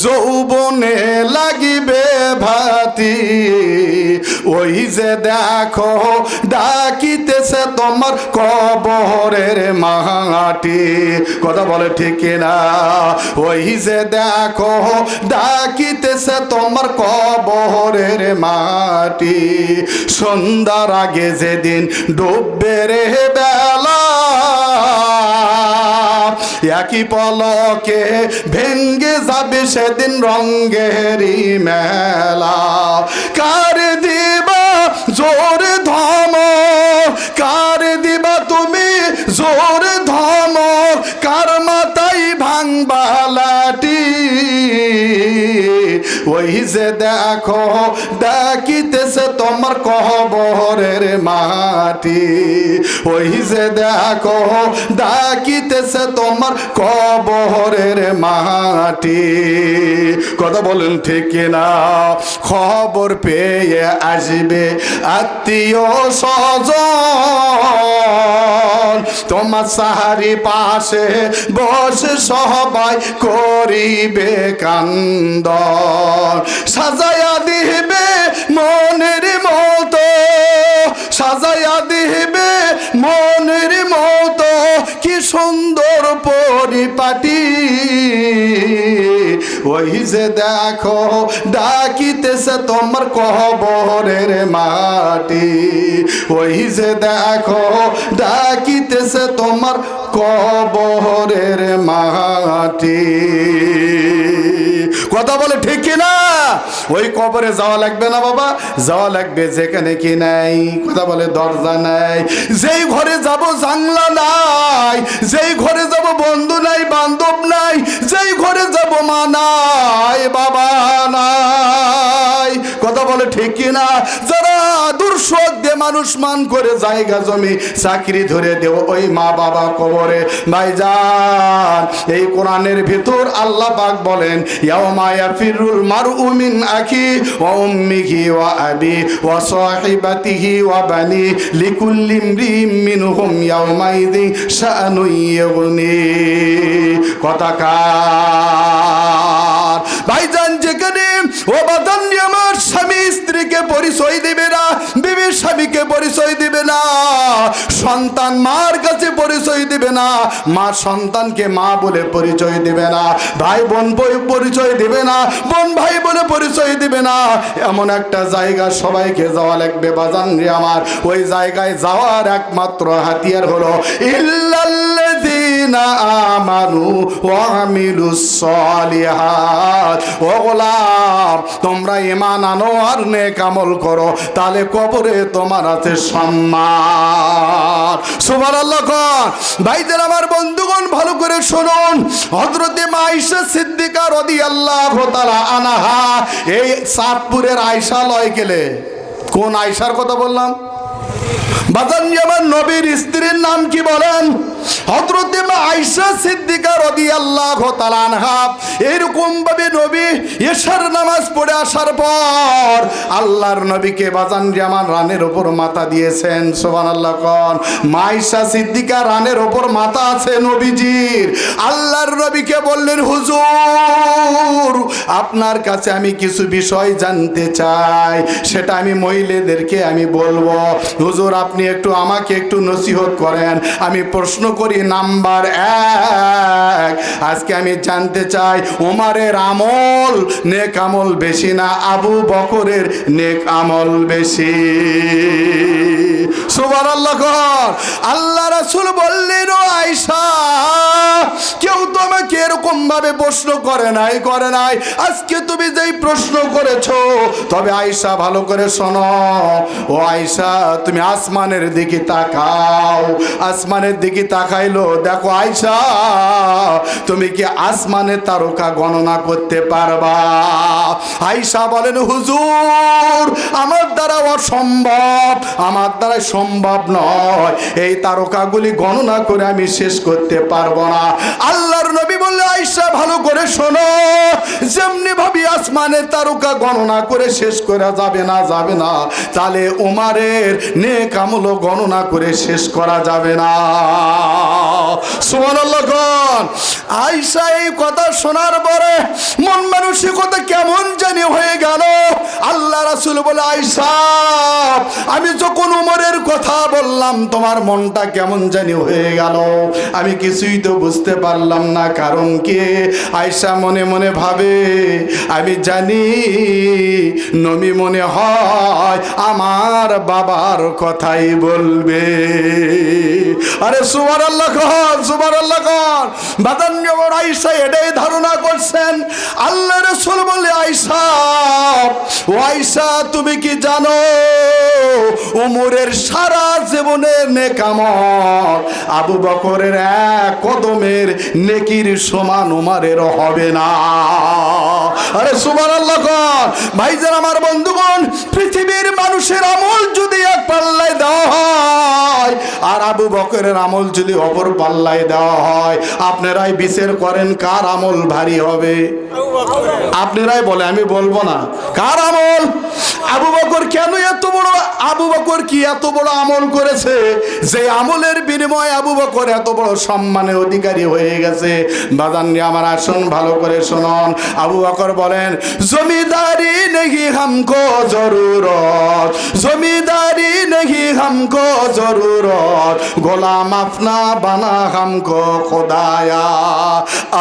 যৌবনে লাগিবে ভাতি। ওই যে দেখো ডাকিতেছে তোমার কবরের মাটি। কথা বলে ঠিক কিনা? ওই যে দেখো ডাকিতেছে তোমার কবরের মাটি। সন্ধ্যার আগে যেদিন ডুববে রে বেলা, একই পলকে ভেঙ্গে যাবে সেদিন রঙ্গেরই মেলা। কার দিবা জোর ধমক, কার দিবা তুমি জোর ধমক, কার মাথায় ভাঙবা লাঠি। ওই যে দেখো ডাকিতেছে তোমার কবরের মাটি। ওই যে দেখো ডাকিতেছে তোমার কবরের মাটি। কথা বলেন ঠিক কিনা? খবর পেয়ে আসবে আত্মীয় স্বজন, তোমার সাহারি পাশে বসে সবাই করিবে কান্দন। সাজাইয়া দিবে মনের মতো, সাজাইয়া দিবে মনের মতো, কি সুন্দর পরিপাটি ওই যে দেখো ডাকিতেছে তোমার কবরের মাটি, ওই যে দেখো ডাকিতেছে তোমার কবরের মাটি। কথা বলে ঠিক কিনা? ওই কবরে যাওয়া লাগবে না বাবা, যাওয়া লাগবে যেখানে কি নাই, কথা বলে দরজা নাই। যেই ঘরে যাব জানলা নাই, যেই ঘরে যাব বন্ধু নাই বান্ধব নাই, যেই ঘরে যাব মা নাই বাবা নাই, কথা বলে ঠিক কিনা? যারা দুর্শোক দিয়ে মানুষ মান করে জায়গা জমি চাকরি ধরে দেব ওই মা বাবা কবরে। ভাইজান এই কোরআনের ভিতর আল্লাহ পাক বলেন ইয়াউমা ইয়াফিরুল মারউ মিন আখি ওয়া উম্মিহি ওয়া আবি ওয়া সাহিবাতিহি ওয়া বানি লিকুল্লি ইমরিম মিনহুম ইয়াউমাইযিন শাআনুন ইউগনি। কথা কার? ভাইজান যেখানে ও বাদান আমার স্বামী স্ত্রীকে পরিচয় দিবে না, বিবি স্বামীকে পরিচয় দিবে না, সন্তান মার কাছে পরিচয় দিবে না, মা সন্তানকে মা বলে পরিচয় দিবে না, ভাই বোন পরিচয় দিবে না, বোন ভাই বলে পরিচয় দিবে না, এমন একটা জায়গা সবাইকে যাওয়া লাগবে বাজান রে আমার। ওই জায়গায় যাওয়ার একমাত্র হাতিয়ার হলো ইল্লাল্লাযীনা আমানু ওয়া আমিলুস সালিহাত। ও গোলাম তোমরা ঈমান আনো আর নেক আমল করো, তাহলে কবরে তোমার আছে সম্মান। সুবহানাল্লাহ। ভাইদের আমার বন্ধুগণ ভালো করে শুনুন, হযরতে আয়েশা সিদ্দিকা রাদিয়াল্লাহু তাআলা আনহা, এই চাঁদপুরের আয়েশা লয় গেলে কোন আয়েশার কথা বললাম? বাজান আমার নবীর স্ত্রীর নাম কি বলেন? হযরতে আয়েশা সিদ্দিকা রাদিয়াল্লাহু তাআলা আনহা। এরকম ভাবে নবী এশার নামাজ পড়ে আসার পর আল্লাহর নবীকে বাজান আমার রানের উপর মাথা দিয়েছেন। সুবহানাল্লাহ। কোন আয়েশা সিদ্দিকা রানের উপর মাথা আছে নবীজির। আল্লাহর নবীকে বললেন হুজুর আপনার কাছে আমি কিছু বিষয় জানতে চাই, সেটা আমি মহিলাদেরকে আমি বলবো। হুজুর আপনি একটু আমাকে একটু নসিহত করেন। আমি প্রশ্ন করি নাম্বার 1, আজকে আমি জানতে চাই ওমরের আমল নেক আমল বেশি না আবু বকরের নেক আমল বেশি? সুবহানাল্লাহ। আল্লাহ রাসূল বললেন ও আয়েশা কেউ তোমাকে এরকম ভাবে প্রশ্ন করে নাই। আজকে তুমি যেই প্রশ্ন করেছো, তবে আয়েশা ভালো করে শোনো। ও আয়েশা তুমি আসমানের দিকে তাকাও। আসমানের দিকে তাকাইলো, দেখো আয়েশা তুমি কি আসমানের তারকা গণনা করতে পারবা? আয়েশা বলেন হুজুর আমার দ্বারা অসম্ভব, আমার দ্বারা সম্ভব নয়, এই তারকাগুলি গণনা করে আমি শেষ করতে পারবো না। আল্লাহর নবী বললে আয়েশা ভালো করে শোনো, যেমনি ভাবে আসমানের তারকা গণনা করে শেষ করা যাবে না তাহলে ওমরের নেক আমল গণনা করে শেষ করা যাবে না। সুবহানাল্লাহ। আয়েশা এই কথা শোনার পরে মন মানসিকতা কেমন জানি হয়ে গেল। আল্লাহ রাসূল বলে আয়েশা আমি যখন ওমরের কথা বললাম তোমার মনটা কেমন জানি হয়ে গেল, আমি কিছুই তো বুঝতে পারলাম না। কারণ কি? আয়েশা মনে মনে ভাবে আমি জানি নবী মনে হয় আমার বাবার কথাই বলবে। আরে সুবহানাল্লাহ সুবহানাল্লাহ। বাদান আয়েশা এটাই ধারণা করছেন। আল্লাহ রাসূল বলে আয়েশা ও আয়েশা তুমি কি জানো ওমরের সারা জীবনের নেক আমল আবু বকরের এক কদমের নেকির সমান ওমরের হবে না। আরে সুবহানাল্লাহ। ভাইজান আমার বন্ধুগণ পৃথিবীর মানুষের আমল যদি এক পাল্লায় দেওয়া হয় আর আবু বকরের আমল যদি অপর পাল্লায় দেওয়া হয়, আপনারাই বিচার করেন কার আমল ভারী হবে? আপনারাই বলে, আমি বলবো না। কার আমল? আবু বকর কেন এত বড়, আবু বকর কি এত বড় আমল করেছে যে আমলের বিনিময়ে আবু বকর এত বড় সম্মানের অধিকারী হয়ে গেছে? বাজাননি আমার আসুন ভালো করে শুনুন। আবু বকর বলেন জমিদারি নেহি হামকো জরুরত, জমিদারি নেহি হামকো জরুরত, গোলাম আপনা বানা হামকো খোদায়া।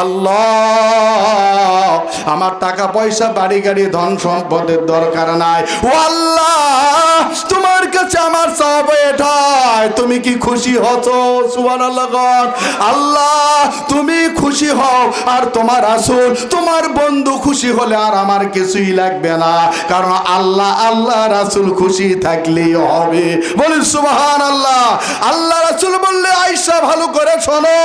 আল্লাহ আমার টাকা পয়সা বাড়ি গাড়ি ধন সম্পদের দরকার নাই, ও আল্লাহ তোমার কাছে আমার চাওয়া এটাই, তুমি কি খুশি হছো? সুবহানাল্লাহ। আল্লাহ তুমি খুশি হও আর তোমার রাসূল তোমার বন্ধু খুশি হলে আর আমার কিছুই লাগবে না, কারণ আল্লাহ আল্লাহ রাসূল খুশি থাকলেই হবে। বলেন সুবহানাল্লাহ। আল্লাহ রাসূল বললে আয়েশা ভালো করে শোনো,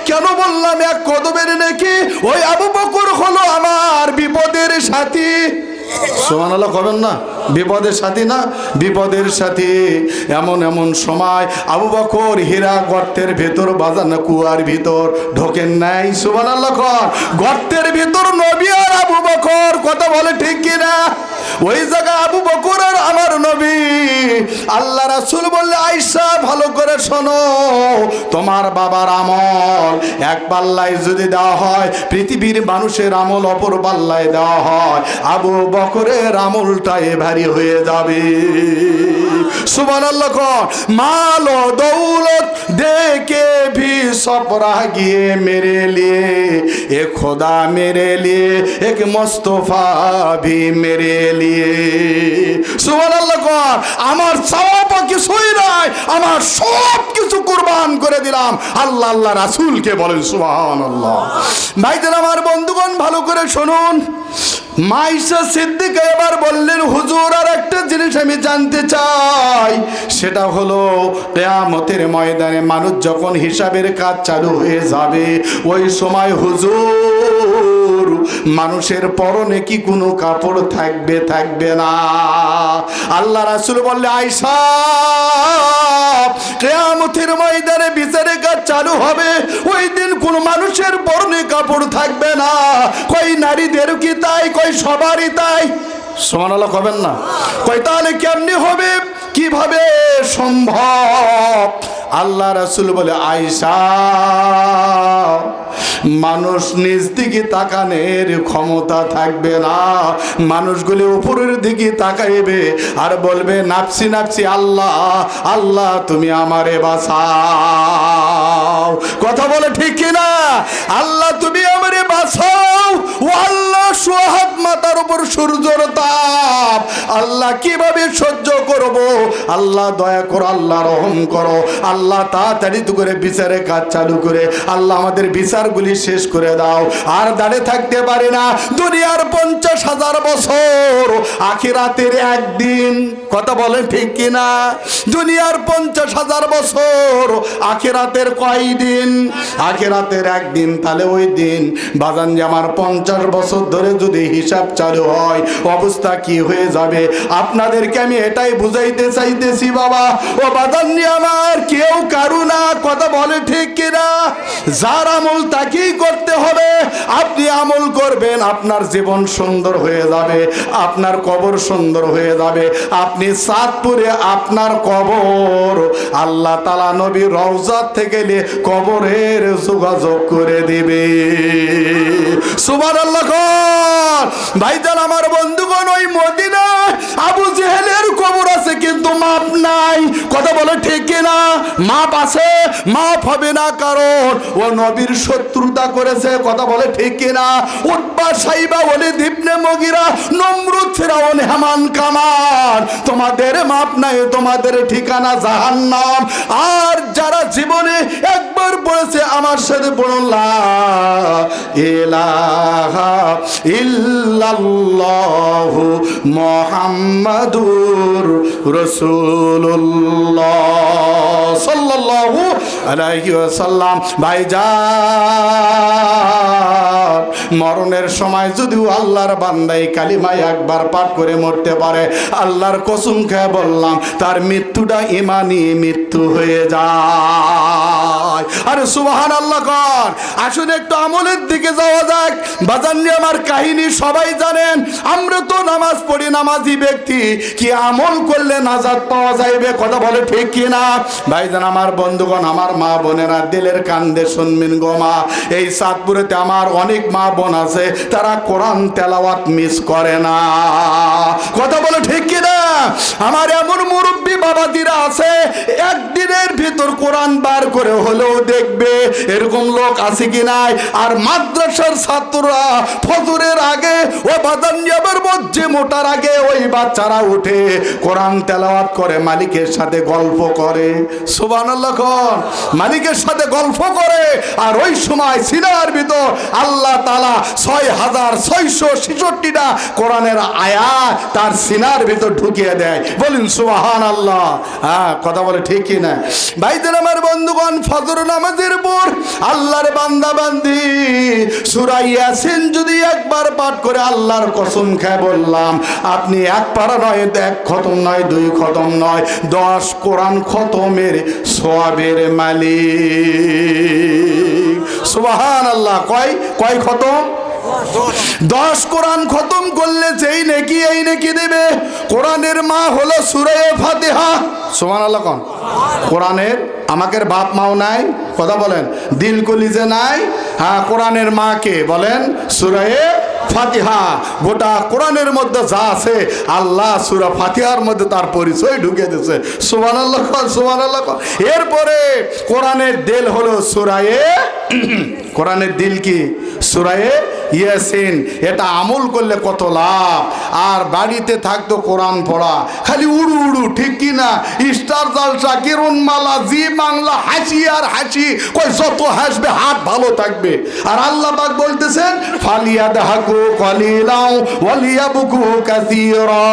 কেন বললাম এক কদমের নাকি ওই আবু বকর হলো আমার বিপদের সাথী। সুবহানাল্লাহ কবেন না? বিপদের সাথী না, বিপদের সাথী। এমন এমন সময় আবু বকর হীরা গর্তের ভেতর বাজান কুয়ার ভিতর ঢোকেন নাই। সুবহানাল্লাহ। গর্তের ভিতর নবী আর আবু বকর, কথা বলে ঠিক কিনা? ওই জায়গায় আবু বকর আর আমার নবী। আল্লাহ রাসূল বললে আয়েশা ভালো করে শোনো, তোমার বাবার আমল এক পাল্লায় যদি দেওয়া হয়, পৃথিবীর মানুষের আমল অপর পাল্লায় দেওয়া হয়, আবু বকরের আমলটাই ভারী হয়ে যাবে। সুবহানাল্লাহ। মাল ও দৌলত দেখে भी सब रागिए मेरे लिए, एक खुदा मेरे लिए, एक मुस्तफा भी मेरे लिए। সুবহানাল্লাহ। আমার চাওয়া কিছুই নাই, আমার সব কিছু কুরবান করে দিলাম আল্লাহ আল্লাহ রাসূলকে। বলেন সুবহানাল্লাহ। ভাইদের আমার বন্ধুগণ ভালো করে শুনুন, মা আয়েশা সিদ্দিকা এবার বললেন, হুজুর আর একটা জিনিস আমি জানতে চাই, সেটা হলো কিয়ামতের ময়দানে মানুষ যখন হিসাবের কাজ চালু হয়ে যাবে, ওই সময় হুজুর মানুষের পরনে কি কোনো কাপড় থাকবে থাকবে না? আল্লাহ রাসূল বললে আয়েশা কিয়ামতের ময়দানে বিচারের কাজ চালু হবে, ওই দিন কোন মানুষের পরনে কাপড় থাকবে না। কই নারীদের কি তাই? কই সবারই তাই? সুবহানাল্লাহ কবেন না? কই তাহলে কেমনে হবে, কিভাবে সম্ভব? আল্লাহ রাসূল বলে আয়েশা মানুষ নিজ দিকে তাকানোর ক্ষমতা থাকবে না, মানুষগুলি উপরের দিকে তাকাইবে আর বলবে নাফসি নাফসি, আল্লাহ আল্লাহ তুমি আমারে বাঁচাও। কথা বলে ঠিক কিনা? আল্লাহ তুমি আমারে বাঁচাও। ও আল্লাহ সোহাগ মাথার উপর সূর্যের তাপ, আল্লাহ কিভাবে সহ্য করব? আল্লাহ দয়া করো, আল্লাহ রহম করো, আল্লাহ তাড়াতাড়ি করে বিচারের কাজ চালু করে আল্লাহ আমাদের বিচারগুলি শেষ করে দাও। আর দাঁড়িয়ে থাকতে পারি না, দুনিয়ার 50,000 বছর, আখিরাতের একদিন। কথা বলেন ঠিক কিনা? দুনিয়ার 50,000 বছর, আখিরাতের কয়দিন? আখিরাতের একদিন। তাহলে ওই দিন বাজান যে আমার 50 বছর ধরে যদি হিসাব চালু হয়, অবস্থা কি হয়ে যাবে? আপনাদেরকে আমি এটাই বুঝাইতে চাইতেছি বাবা ও বাজান, আমার কেউ কারু না। কথা বলে ঠিক কিনা? যার আমল তাকেই করতে হবে। আপনি আমল করবেন, আপনার জীবন সুন্দর হয়ে যাবে, আপনার কবর সুন্দর হয়ে যাবে। আপনি চাঁদপুরে আপনার কবর আল্লাহ তাআলা নবীর রওজা থেকে কবরের যোগাযোগ করে দিবে। সুবহানাল্লাহ। ভাইজান আমার বন্ধুগণ, ওই মদিনায় আবু জেহেলের কবর আছে কিন্তু মাপ নাই। কথা বলে ঠিক কিনা? মাপ আছে, মাপ হবে না, কারণ ও নবীর শত্রুতা করেছে। কথা বলে ঠিক কিনা? উতবা সাইবা ওয়ালিদ ইবনে মুগিরা, নমরুদ, ফিরাউন, হামান, কামান, তোমাদের মাপ নাই, তোমাদের ঠিকানা জাহান্নাম। আর যারা জীবনে একবার পড়েছে আমার সাথে বলুন লা ইলাহা ইল্লাল্লাহু মুহাম্মাদুর রাসূলুল্লাহ সাল্লাল্লাহু আলাইহি ওয়াসাল্লাম। ভাইজান মরণের সময় যদিও আল্লাহর বান্দাই কালিমায় একবার পাঠ করে মরতে পারে, আল্লাহর কসম খেয়ে বললাম তার মৃত্যুটা ইমানি মৃত্যু হয়ে যায়। আরে সুবহানাল্লাহ কর। আসুন একটু আমলের দিকে যাওয়া যাক। বাজান আমার কাহিনী সবাই জানেন, আমরা তো নামাজ পড়ি, নামাজি ব্যক্তি, কি আমল করলে নাজাত পাওয়া যাইবে? কথা বলে ঠিক কিনা? ভাইজান আমার বন্ধুগণ, আমার মা বোনেরা দিলের কান্দে শুনবেন গো মা, এই চাঁদপুরেতে আমার অনেক মা বোন আছে, তারা কোরআন তেলাওয়াত মিস করে না। কথা বলে ঠিক কিনা? আমার এমন মুরব্বী বাবাজিরা আছে, একদিনের ভিতর কোরআন বার করে হলো কেউ দেখবে, এরকম লোক আছে কি নাই? আর মাদ্রাসার ছাত্ররা ফজরের আগে ও বাদানিয়াবের মধ্যে মোটার আগে ওই বাচ্চারা উঠে কোরআন তেলাওয়াত করে, মালিকের সাথে গল্প করে। সুবহানাল্লাহ কোন? মালিকের সাথে গল্প করে। আর ওই সময় সিনার ভিতর আল্লাহ তাআলা 6666টা কোরআনের আয়াত তার সিনার ভিতর ঢুকিয়ে দেয়। বলেন সুবহানাল্লাহ। হ্যাঁ, কথা বলে ঠিক কি না? ভাইদের আমার বন্ধুগণ, ফজর নামাজের পর আল্লাহর বান্দা বান্দি সূরা ইয়াসিন যদি একবার পাঠ করে, আল্লাহর কসম খেয়ে বললাম, আপনি এক পারা নয়, এক খতম নয়, দুই খতম নয়, 10 কোরআন খতমের সওয়াবের মালিক। সুবহানাল্লাহ। কয় খতম? 10 কোরআন খতম করলে যেই নেকি এই নেকি দেবে। কোরআনের মা হলো সূরা ফাতিহা। সুবহানাল্লাহ কোন? কোরআনের আমাদের বাপ মাও নাই, কথা বলেন, দিল কলিজে নাই। হ্যাঁ, কোরআনের মাকে বলেন সূরা ফাতিহা। গোটা কোরআনের মধ্যে যা আছে আল্লাহ সূরা ফাতিহার মধ্যে তার পরিচয় ঢুকে দিয়েছে। সুবহানাল্লাহ সুবহানাল্লাহ। এরপরে কোরআনের দিল হলো সূরা কোরআনের দিল কি? সূরা ইয়াসিন। এটা আমল করলে কত লাভ। আর বাড়িতে থাকতো কোরআন পড়া, খালি উড়ু উড়ু, ঠিক কি না? স্টার জলসা, কিরণ মালা, জি বাংলা, হাসি আর হাসি। কই যত হাসবে হাত ভালো থাকবে। আর আল্লাহ পাক বলতেছেন, ফালিয়াদহাকু কলিলাও ওয়ালিয়াবকু কাসীরা।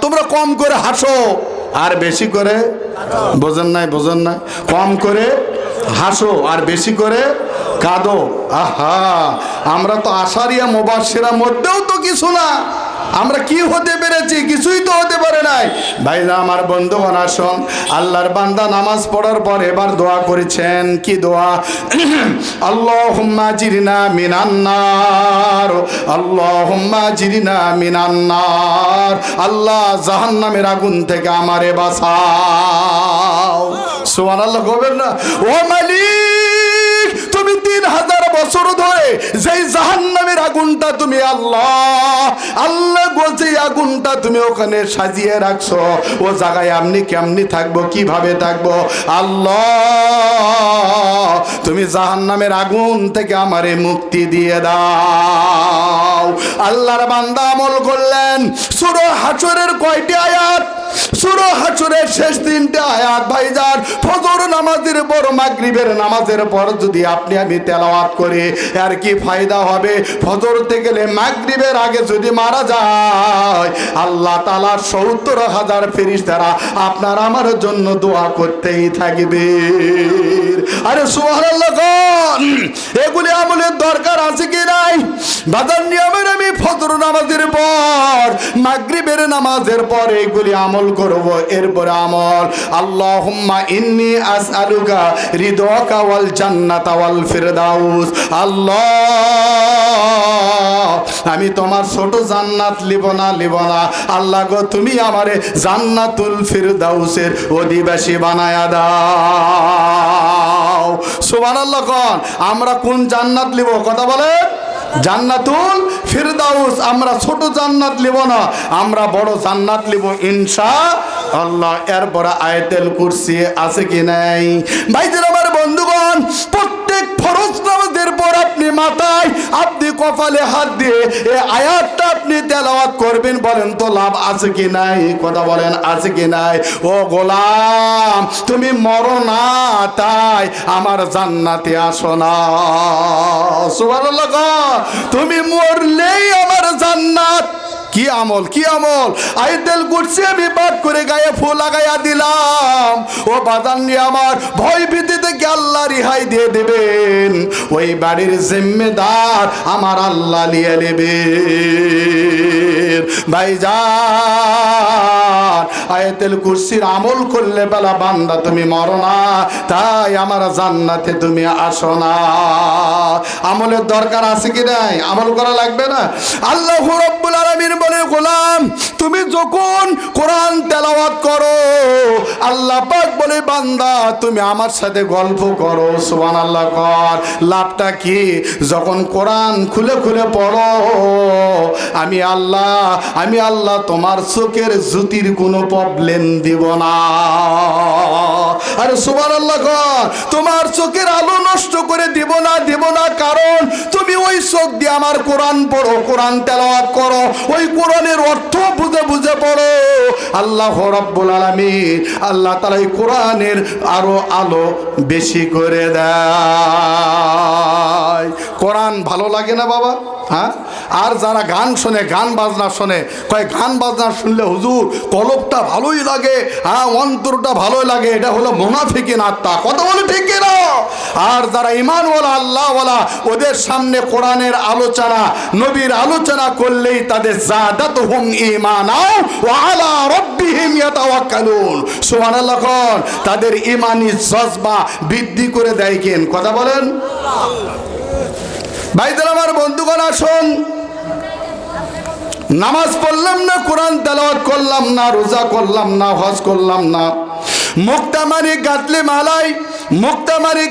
তোমরা কম করে হাসো আর বেশি করে, বোঝেন নাই? কম করে হাসো আর বেশি করে কাঁদো। আহা, আমরা তো আশারিয়া মুবাশশিরা মধ্যেও তো কিছু না। আমরা কি হতে পেরেছি? কিছুই তো হতে পারে নাই। ভাইরা আমার বন্ধুগণ, আসুন, আল্লাহর বান্দা নামাজ পড়ার পর এবার দোয়া করেছেন। কি দোয়া? আল্লাহুম্মা জিরনা মিনান নার, আল্লাহুম্মা জিরনা মিনান নার। আল্লাহ, জাহান্নামের আগুন থেকে আমারে বাঁচাও। সুবহানাল্লাহ কইবেন না? ও মালিক, তুমি 3000 বছর ধরে যেই জাহান্নামের আগুনটা তুমি আল্লাহ বলছে, আগুনটা তুমি ওখানে সাজিয়ে রাখছো, ও জায়গায় আমনি কেমনি থাকবো, কিভাবে থাকবো? আল্লাহ, তুমি জাহান্নামের আগুন থেকে আমারে মুক্তি দিয়ে দাও। আল্লাহর বান্দা আমল করলেন। সূরা হাশরের কয়টি আয়াত? সূরা হাশরের শেষ 3টা আয়াত। ভাইজান, ফজর নামাজের পর, মাগরিবের নামাজের পর যদি আপনি আমি তেলাওয়াত করি, আর কি ফায়দা হবে? ফজর থেকে গেলে মাগরিবের আগে যদি মারা যায়, আল্লাহ তাআলা 70,000 ফেরেশতারা আপনার আমার জন্য দোয়া করতেই থাকবে। আরে সুবহানাল্লাহ কোন? এগুলি আমলের দরকার আছে কি নাই? বাদান নিয়মের আমি ফজর নামাজের পর, মাগরিবের নামাজের পর এগুলি আমল করব। এরপরে আমল, আল্লাহুম্মা ইন্নী আসআলুকা রিদাকা ওয়াল জান্নাতা ওয়াল ফিরদাউস। আল্লাহ, আমি তোমার ছোট জান্নাত লিব না। আল্লাহ গো, তুমি আমারে জান্নাতুল ফিরদাউসের অধিবাসী বানায়া দাও। সুবহানাল্লাহ কোন? আমরা কোন জান্নাত লিব? কথা বলে, জান্নাতুল ফিরদাউস। আমরা ছোট জান্নাত লিব না, আমরা বড় জান্নাত লিব ইনশাআল্লাহ। এরপরে আয়াতুল কুরসি আছে কি নাই? ভাইদের আমার বন্ধুগণ, প্রত্যেক ফরজ নামাজের পর আপনি মাথায়, আপনি কপালে হাত দিয়ে এই আয়াতটা আপনি তেলাওয়াত করবেন। বলেন তো লাভ আছে কি নাই? কথা বলেন, আছে কি নাই? ও গোলাম, তুমি মরো না, তাই আমার জান্নাতে আসো না। সুবহানাল্লাহ। তুমি মরলেই আমার জান্নাত। কি আমল, কি আমল! আয়াতুল কুরসি আমি পাঠ করে গায়ে ফুল লাগাইয়া দিলাম। ও বাদানি আমার, ভয় ভীতি থেকে আল্লাহ রেহাই দিয়ে দেবেন। ওই বাড়ির জিম্মেদার আমার আল্লাহ নিয়ে নেবেন। ভাইজান, আয়াতুল কুরসির আমল করলে বেলা বান্দা তুমি মরো না, তাই আমার জান্নাতে তুমি আসো না। আমলের দরকার আছে কি নাই? আমল করা লাগবে না? আল্লাহ রাব্বুল আলামিন বলে, গোলাম, তুমি যখন কোরআন তেলাওয়াত করো, আল্লাহ পাক বলে, বান্দা তুমি আমার সাথে গল্প করো। সুবহানাল্লাহ কর। লাভটা কি? যখন কোরআন খুলে খুলে পড়ো, আমি আল্লাহ আমি আল্লাহ তোমার চোখের জ্যোতির কোনো প্রবলেম দিব না। আরে সুবহানাল্লাহ, তোমার চোখের আলো নষ্ট করে দিব না, কারণ তুমি ওই চোখ দিয়ে আমার কোরআন পড়ো, কোরআন তেলাওয়াত করো, ওই কোরআনের অর্থ বুঝে বুঝে পড়ো। আল্লাহ রাব্বুল আলামিন আল্লাহ তাআলা এই কোরআনের আরো আলো বেশি করে দেয়। কোরআন ভালো লাগে না বাবা? হ্যাঁ, আর যারা গান শোনে, গান বাজনা শোনে, কয় গান বাজনা শুনলে হুজুর কলবটা ভালোই লাগে, হ্যাঁ অন্তরটা ভালোই লাগে, এটা হলো মুনাফিকিন আত্মা। কথা বলে ঠিক কিনা? আর যারা ঈমানওয়ালা আল্লাহওয়ালা, ওদের সামনে কোরআনের আলোচনা, নবীর আলোচনা করলেই তাদের যাদাতুহুম ঈমানা ওয়া আলা রাব্বিহিম ইয়াতাওয়াক্কালুন। সুবহানাল্লাহ, তাদের ঈমানি জজবা বৃদ্ধি করে দেয়। কেন কথা বলেন? ভাইদের আমার, বন্ধুগণ, আসুন, নামাজ পড়লাম না, কোরআন তেলাওয়াত করলাম না, রোজা করলাম না, হজ করলাম না, মুক্তামারি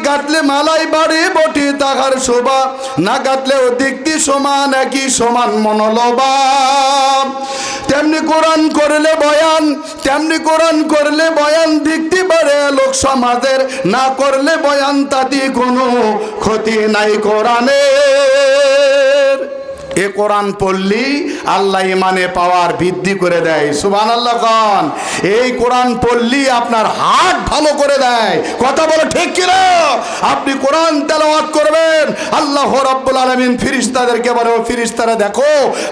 গাতলে মালাই বাড়ি বটি তাহার শোভা, না গাতলেও দেখতি সমান, একই সমান মনোলবা। তেমনি কোরআন করলে বয়ান দেখতে পারে লোক সমাজের, না করলে বয়ান তাতে কোনো ক্ষতি নাই কোরআনের। এ কোরআন পড়লি আল্লাহ ইমানে পাওয়ার বৃদ্ধি করে দেয়। সুবহানাল্লাহ খান, এই কোরআন পড়লি আপনার হাত ভালো করে দেয়। কথা বলে ঠিক কিনা? আপনি কোরআন তেলাওয়াত করবেন, আল্লাহ রাব্বুল আলামিন ফেরেশতাদেরকে বলে, ও ফেরেশতারা দেখো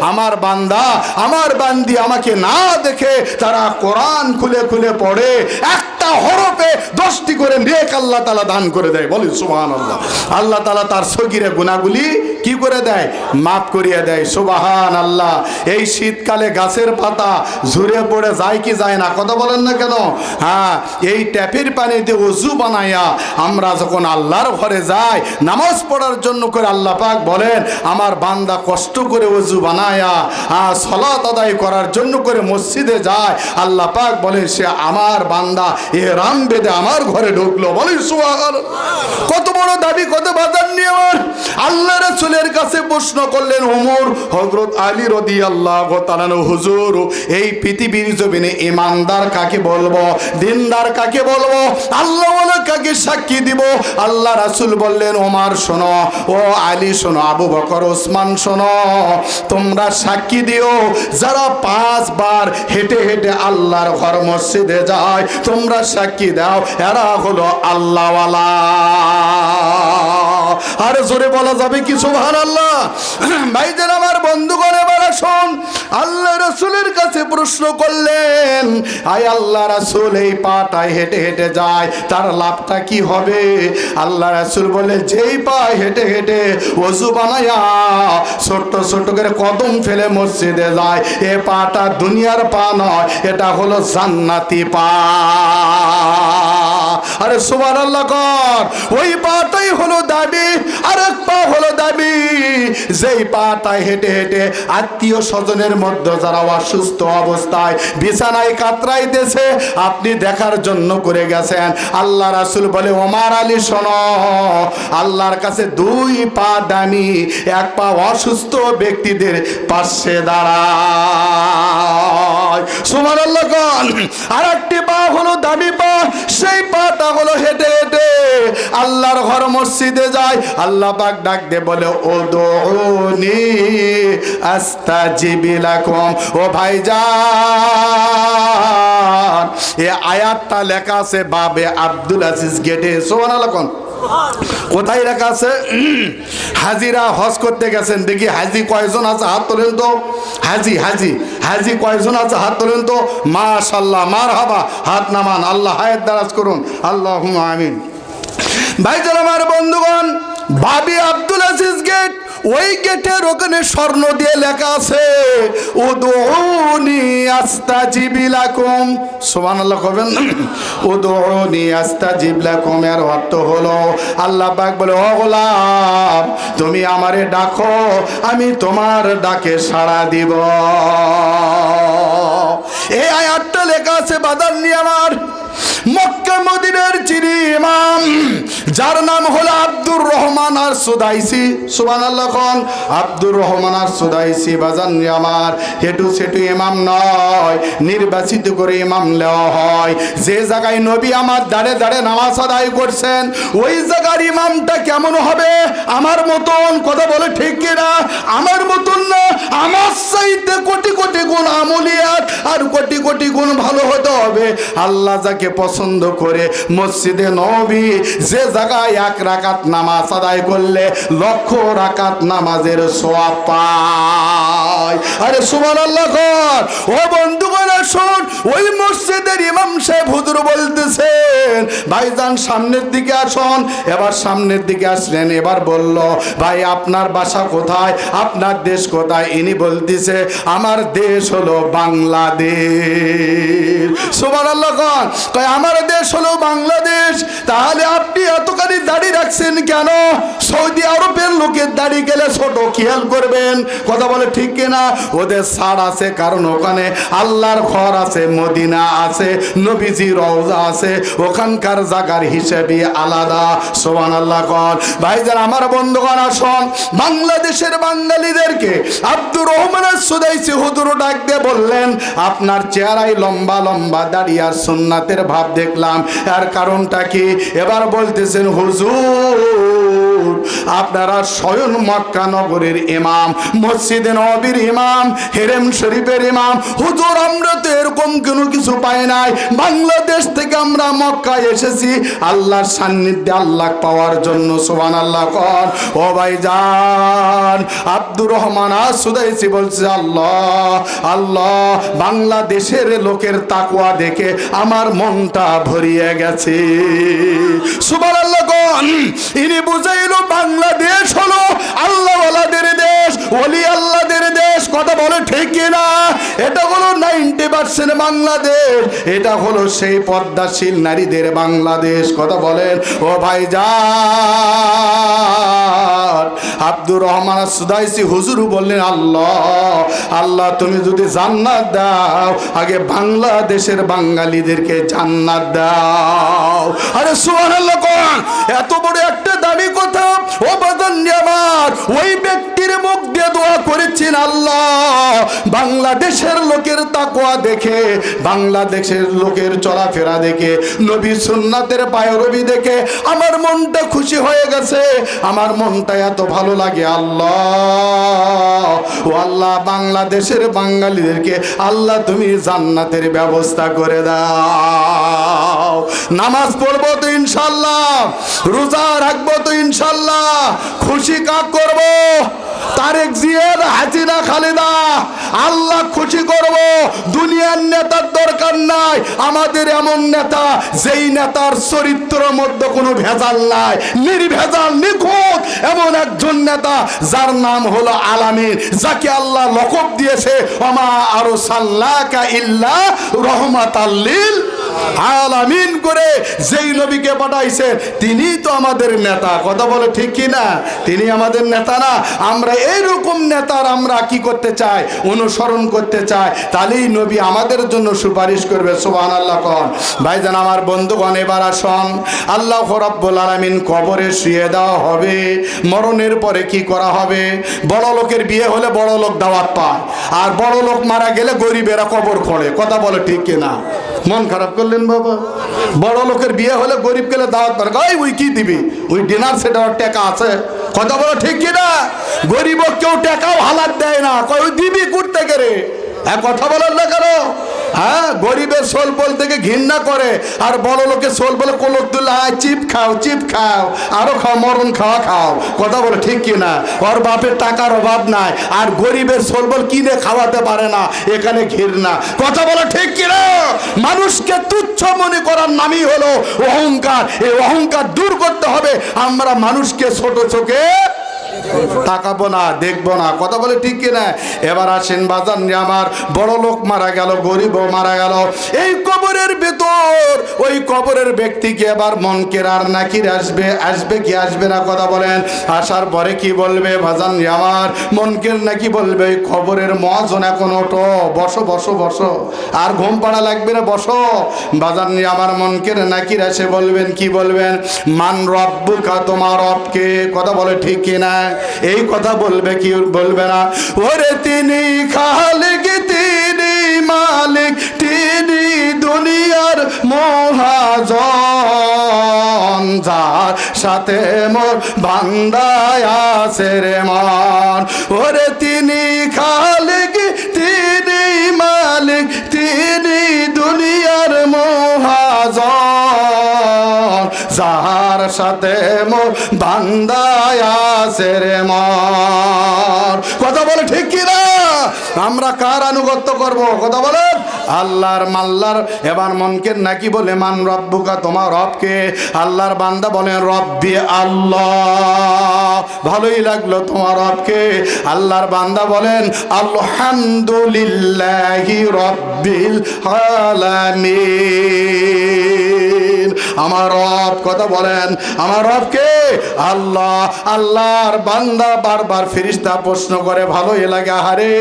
আমার বান্দা, আমার বান্দি আমাকে না দেখে তারা কোরআন খুলে খুলে পড়ে, একটা হরফে 10টি করে নেক আল্লাহ তাআলা দান করে দেয়। বলি সুবহানাল্লাহ। আল্লাহ তাআলা তার সগীরে গুনাহগুলি কি করে দেয়? মাফ করিয়ে দেয়। সুবহানাল্লাহ। এই শীতকালে গাছের পাতা ঝরে পড়ে যায় কি যায় না? কথা বলেন না কেন? হ্যাঁ, এই ট্যাপের পানিতে ওযু বানায়া আমরা যখন আল্লাহর ঘরে যাই নামাজ পড়ার জন্য করে, আল্লাহ পাক বলেন আমার বান্দা কষ্ট করে ওযু বানায়া সালাত আদায় করার জন্য করে মসজিদে যায়, আল্লাহ পাক বলে সে আমার বান্দা ইহরাম বেঁধে আমার ঘরে ঢুকলো। বলি সুবহানাল্লাহ। কত বড় দাবি, কত বাজার নিয়ে আমার আল্লাহ রাসূলের কাছে প্রশ্ন করলেন ওমর, হযরত আলী রাদিয়াল্লাহু তাআলা, হুজুর এই পৃথিবীর জমিনে ঈমানদার কাকে বলবো, দিনদার কাকে বলবো, আল্লাহওয়ালা কাকে সাক্ষী দিব? আল্লাহ রাসূল বললেন ওমর শোনো, ও আলী শোনো, আবু বকর ওসমান শোনো, তোমরা সাক্ষী দিও যারা 5 বার হেঁটে হেঁটে আল্লাহর ঘর মসজিদে যায়, তোমরা সাক্ষী দাও এরা হলো আল্লাহওয়ালা। আরে জোরে বলা যাবে কি সুবহানাল্লাহ? ভাইদের আমার, বন্ধুগণ, এবার আসুন, আল্লাহ রাসূলের কাছে প্রশ্ন করলেন, আয় আল্লাহ রাসূল এই পাটায় হেঁটে হেঁটে যায় তার লাভটা কি হবে? আল্লাহ রাসূল বলে, যেই পা হেঁটে হেঁটে ওযু বানায়া ছোট্ট ছোট্ট করে কদম ফেলে মসজিদে যায়, এ পাটা দুনিয়ার পা নয়, এটা হলো জান্নাতি পা। আরে সুবহানাল্লাহ কর। ওই পাটাই হলো দাবি, আরেক পা হলো দাবি যেই পাটায় হেঁটে হেঁটে আত্মীয় স্বজনের মধ্যে যারা অসুস্থ অবস্থায় বিছানায় কাতরাইতেছে আপনি দেখার জন্য করে গেছেন। আল্লাহ রাসূল বলে, ওমর আলী শোনো, আল্লাহর কাছে 2 পা দামি, 1 পা অসুস্থ ব্যক্তিদের পাশে দাঁড়ায়। সুবহানাল্লাহ কোন। আরেকটি পা হলো দামি পা, সেই পাটা হলো হেঁটে হেঁটে আল্লাহর ঘর মসজিদে যায়। আল্লাহ পাক ডাক দে বলে, উদউনি আস্তাজিব লাকুম। ও ভাইজান, এই আয়াতটা লেখা আছে বাবে আব্দুল আজিজ গেটে। সুবহানাল্লাহ কোন। কোথায় লেখা আছে? হাজিরা হজ করতে গেছেন, দেখি হাজি কয়জন আছে হাত তোলেন তো। হাজি কয়জন আছে হাত তোলেন তো। মাশাআল্লাহ, মারহাবা, হাত নামান, আল্লাহ হায়াত দারাজ করুন, আল্লাহুম্মা আমিন। ভাইজান আমার, বন্ধুগণ, বাবি আব্দুল আজিজ গেট, ওই গেটের ওখানে স্বর্ণ দিয়ে লেখা আছে উদউনি আস্তাজিব লাকুম। সুবহানাল্লাহ কবেন। উদউনি আস্তাজিব লাকুম এর অর্থ হলো আল্লাহ পাক বলে, ও গোলাম তুমি আমারে ডাকো, আমি তোমার ডাকে সাড়া দিব। এই আয়াতটা লেখা আছে বাদার নিয়ে আমার মক্কা মদিনার চিরি ইমাম, যার নাম হলো আব্দুর রহমান আর সুদাইসি, সুবহানাল্লাহ কোন, আব্দুর রহমান আর সুদাইসি বাজান আমার হেটু সেটু ইমাম নয়, নির্বাচিত করে ইমাম দেওয়া হয়। যে জায়গায় নবী আমার দাঁড়ে দাঁড়ে নামাজ আদায় করছেন ওই জায়গার ইমামটা কেমন হবে? আমার মতন, কথা বলে ঠিক কিনা? আমার মতন না, আমার চাইতে কোটি কোটি গুণ আমলিয়াত আর কোটি কোটি গুণ ভালো হতে হবে। আল্লাহ যাকে পছন্দ করে মসজিদে নবী যে জায়গায় এক রাকাত নামাজ আদায় করলে লক্ষ রাকাত নামাজের সওয়াব পায়। আরে সুবহানাল্লাহ কর। ও বন্ধুগণ শুন, ওই মসজিদের ইমাম সাহেব হুজুর বলতেছেন ভাইজান সামনের দিকে আসুন। এবার সামনের দিকে আসলেন, এবার বলল ভাই আপনার বাসা কোথায়, আপনার দেশ কোথায়? ইনি বলতেছে আমার দেশ হলো বাংলাদেশ। সুবহানাল্লাহ কর। কয় আমার দেশ হলো বাংলাদেশ। তাহলে আপনি এতখানি দাড়ি রাখছেন কেন? সৌদি আরবের লোকের দাড়ি গেলে ছোট, খেয়াল করবেন, কথা বলে ঠিক কিনা? ওদের ছাড় আছে, কারণ ওখানে আল্লাহর ঘর আছে, মদিনা আছে, নবীজি রওজা আছে, ওখানকার জায়গার হিসেবে আলাদা। সুবহানাল্লাহ কর। ভাইজান আমার বন্ধুগণ আসুন, বাংলাদেশের বাঙালিদেরকে আব্দুর রহমান সুদাইসি হুজুর ডাক দিয়ে বললেন আপনার চেহারায় লম্বা লম্বা দাড়ি আর সুন্নাতের ভাব দেখলাম, এর কারণটা কি? এবার বলতেছেন হুজুর আপনারা স্বয়ং মক্কা নগরের ইমাম, মসজিদে নববীর ইমাম, হেরেম শরীফের ইমাম। হুজুর আমরা তো এরকম কোনো কিছু পাই নাই, বাংলাদেশ থেকে আমরা মক্কায় এসেছি আল্লাহর সান্নিধ্যে আল্লাহ পাওয়ার জন্য। সুবহানাল্লাহ কর। ও ভাইজান আব্দুর রহমান সুদাইসি বলছে আল্লাহ আল্লাহ, বাংলাদেশের লোকের তাকওয়া দেখে আমার মনটা ভরিয়ে গেছে। সুবহানাল্লাহ কর। ইনি বুঝাইল বাংলাদেশ হলো আল্লাহওয়ালাদের দেশ, ওলি আল্লাহদের দেশ, কথা বলে ঠিক কিনা? এটা হলো 90% বাংলাদেশ, এটা হলো সেই পদ্মাশীল নারীদের বাংলাদেশ, কথা বলেন। ও ভাইজান আব্দুর রহমান সুদাইসি হুজুর বললেন আল্লাহ আল্লাহ তুমি যদি জান্নাত দাও আগে বাংলাদেশের বাঙালিদেরকে জান্নাত দাও। আরে সুবহানাল্লাহ কোন। এত বড় একটা দামি কথা ও বাজান আমার, ওই ব্যক্তির মুখ দিয়ে দোয়া করেছেন আল্লাহ বাংলাদেশের লোকের তাকওয়া দেখে, বাংলাদেশের লোকের চলাফেরা দেখে, নবী সুন্নাতের পায়রবি দেখে আমার মনটা খুশি হয়ে গেছে, আমার মনটা এত ভালো লাগে। আল্লাহ ও আল্লাহ বাংলাদেশের বাঙালিদেরকে আল্লাহ তুমি জান্নাতের ব্যবস্থা করে দাও। নামাজ পড়বো তো ইনশাল্লাহ, রোজা রাখবো তো ইনশাল্লাহ, খুশি কাক করব? তারেক জিয়ার, হাসিনা খালেদা, আল্লাহ খুশি করব। দুনিয়ার নেতার দরকার নাই, আমাদের এমন নেতা যেই নেতার চরিত্রের মধ্যে কোনো ভেজাল নাই, নির্ভেজাল নিখুঁত এমন একজন নেতা যার নাম হলো আলামিন, যাকে আল্লাহ লকব দিয়েছে ওমা আরসালনাকা ইল্লা রাহমাতাল লিল আলামিন করে যেই নবীকে পাঠাইছে তিনি তো আমাদের নেতা, কথা বলে ঠিক কি না? তিনি আমাদের নেতা না? আমরা এইরকম নেতার আমরা কি করতে চাই? অনুসরণ করতে চাই, তাহলেই নবী আমাদের জন্য সুপারিশ করবে। সুবহানাল্লাহ কোন। ভাইজান আমার বন্ধুগণ এবার আসুন, আল্লাহ রাব্বুল আলামিন কবরে শুয়ে দেওয়া হবে, মরণের পরে কি করা হবে? বড় লোকের বিয়ে হলে বড় লোক দাওয়াত পায়, আর বড় লোক মারা গেলে গরিবেরা কবর খোঁড়ে, কথা বলে ঠিক কিনা? মন খারাপ করলেন বাবা? বড় লোকের বিয়ে হলে গরিব গেলে দাওয়াত পায়, ওই কি দিবি? ওই ডিনার সেটা টাকা আছে, কথা বলো ঠিক কিনা? গরিব কেউ টাকাও হালাত দেয় না, ওই দিবি করতে গেলে, কথা বলার না কেন? হ্যাঁ, গরিবের সোল বলতে ঘৃণা করে, আর বড় লোকের সোল বলে কোলক তুলে চিপ খাও, চিপ খাও, আরো খাও, মরণ খাওয়া খাও, কথা বলে ঠিক কিনা? ওর বাপের টাকার অভাব নাই, আর গরিবের সোল বল কিনে খাওয়াতে পারে না, এখানে ঘৃণা, কথা বলে ঠিক কিনা? মানুষকে তুচ্ছ মনে করার নামই হলো অহংকার। এই অহংকার দূর করতে হবে। আমরা মানুষকে ছোট চোখে তাকাবো না, দেখবো না। কথা বলে ঠিক কিনা? এবার আসেন বাজান আমার, বড় লোক মারা গেল, গরিবও মারা গেল, এই কবরের ভেতর ওই কবরের ব্যক্তিকে এবার মনকের আর নাকির আসবে, আসবে কি আসবে না? কথা বলেন। আসার পরে কি বলবে বাজান আমার? মনকের নাকি বলবে, ওই কবরের মহাজন এখন ওঠো, বসো বসো বসো, আর ঘুম পাড়া লাগবে না, বসো। বাজান আমার মনকের নাকির এসে বলবেন, কি বলবেন? মান রব্বুকা, তোমার রবকে। কথা বলে ঠিক কিনা? এই কথা বলবে কি বলবে না? ওরে তিনি খালিক, তিনি মালিক, তিনি দুনিয়ার মহাজন, যার সাথে মোর বান্দায় আছে রে মন। ওরে তিনি খালিক, তিনি মালিক, তিনি দুনিয়ার মহাজন, যার সাথে মোর বান্দায় আছে রে মন। কথা বলে ঠিক কিনা? আমরা কার আনুগত্য করব? কথা বলেন। আল্লাহর মাল্লার। এবার মনকের নাকি বলে, মান রব্বুকা, তোমার রবকে। আল্লাহর বান্দা বলেন রব্বি আল্লাহ। ভালোই লাগলো, তোমার রবকে। আল্লাহর বান্দা বলেন আলহামদুলিল্লাহি রব্বিল আলামিন। আমার রব। কথা বলেন, আমার রবকে আল্লাহ। আল্লাহর বান্দা বারবার ফেরেশতা প্রশ্ন করে, ভালোই লাগে। আহারে,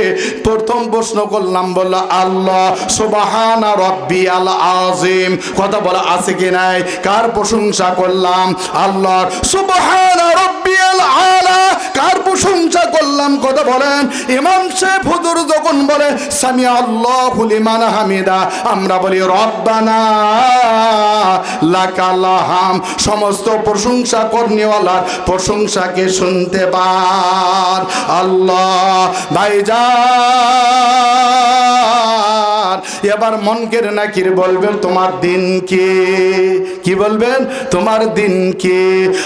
প্রথম প্রশ্ন করলাম, বলল আল্লাহ সুবহানা রাব্বিয়াল আযীম। কথা বলা আছে কি নাই? কার প্রশংসা করলাম? আল্লাহর। সুবহানা রাব্বিয়াল আলা, কার প্রশংসা করলাম? কথা বলেন। ইমাম সাহেব হুজুর যখন বলে সামি আল্লাহু লিমান হামিদা, আমরা বলি রব্বানা লাকাল হাম। সমস্ত প্রশংসা করনেওয়ালার প্রশংসাকে শুনতে পার আল্লাহ। ভাইজান, এবার মনকের নাকির বলবেন তোমার দিন কি? কি বলবেন? তোমার দিন কি?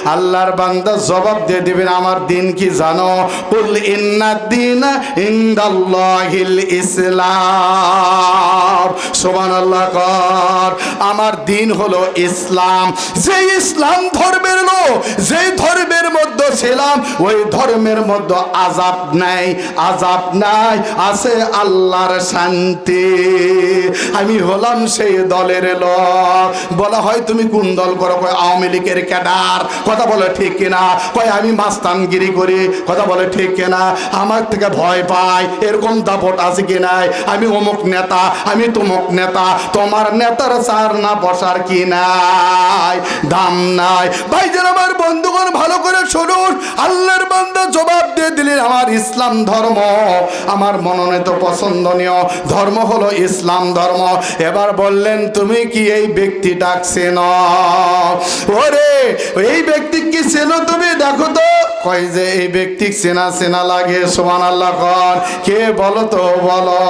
আল্লাহর বান্দা জবাব দিয়ে দিবেন, আমার দিন কি জানো? কুল ইন্নাদ-দীনা ইনদাল্লাহিল ইসলাম। সুবহানাল্লাহ কর। আমার দিন হলো ইসলাম। যে ইসলাম ধর্মের লোক, যে ধর্মের মধ্যে ছিলাম, ওই ধর্মের মধ্যে আযাব নাই, আযাব নাই, আছে আল্লাহর শান্তি। আমি হলাম সেই দলের লোক। বলা হয় তুমি কোন দল করো? কয় আওয়ামী লীগের ক্যাডার। কথা বলে ঠিক কিনা? কয় আমি মাস্তানগিরি করি। কথা বলে ঠিক কিনা? আমার থেকে ভয় পায়, এরকম দাপট আছে কি নাই? আমি অমুক নেতা, আমি তমুক নেতা। তোমার নেতার চার না বসার কি নাই, দাম নাই। ভাইজান আমার, বন্ধুগণ ভালো করে শুনুন। আল্লাহর বান্দা জবাব দিয়ে দিলেন, আমার ইসলাম ধর্ম আমার মনোনীত পছন্দনীয় ধর্ম হলো ইসলাম ধর্ম। এবার বললেন, তুমি কি এই ব্যক্তি ডাকছেন? ওরে, এই ব্যক্তি কি চেনো তুমি? দেখো তো। কয় যে এই ব্যক্তি চেনা চেনা লাগে। সুবহানাল্লাহ কর। কে বলো তো, বলো।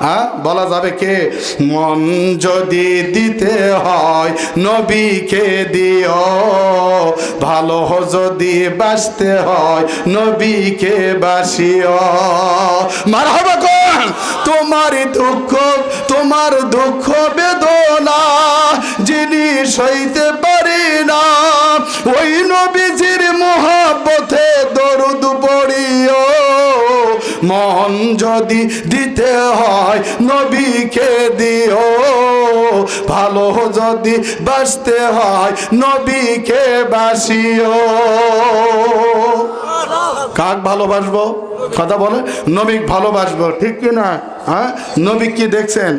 হ্যাঁ, বলা যাবে কে? মন যদি দিতে হয় নবীকে দিও, ভালো যদি বাসতে হয় নবীকে বাসিও। মারহাবা কোন? তোমার দুঃখ, তোমার দুঃখ বেদনা যিনি সইতে পারি না, ওই নবীজির মহব্বতে দরুদ পড়িও। মন যদি দিতে হয় নবীকে দিও, ভালো যদি বাসতে হয় নবীকে বাসিও। কাক ভালোবাসবো? কথা বলে, নবী ভালোবাসবো, ঠিক কি না? হ্যাঁ, নবী কি দেখছেন?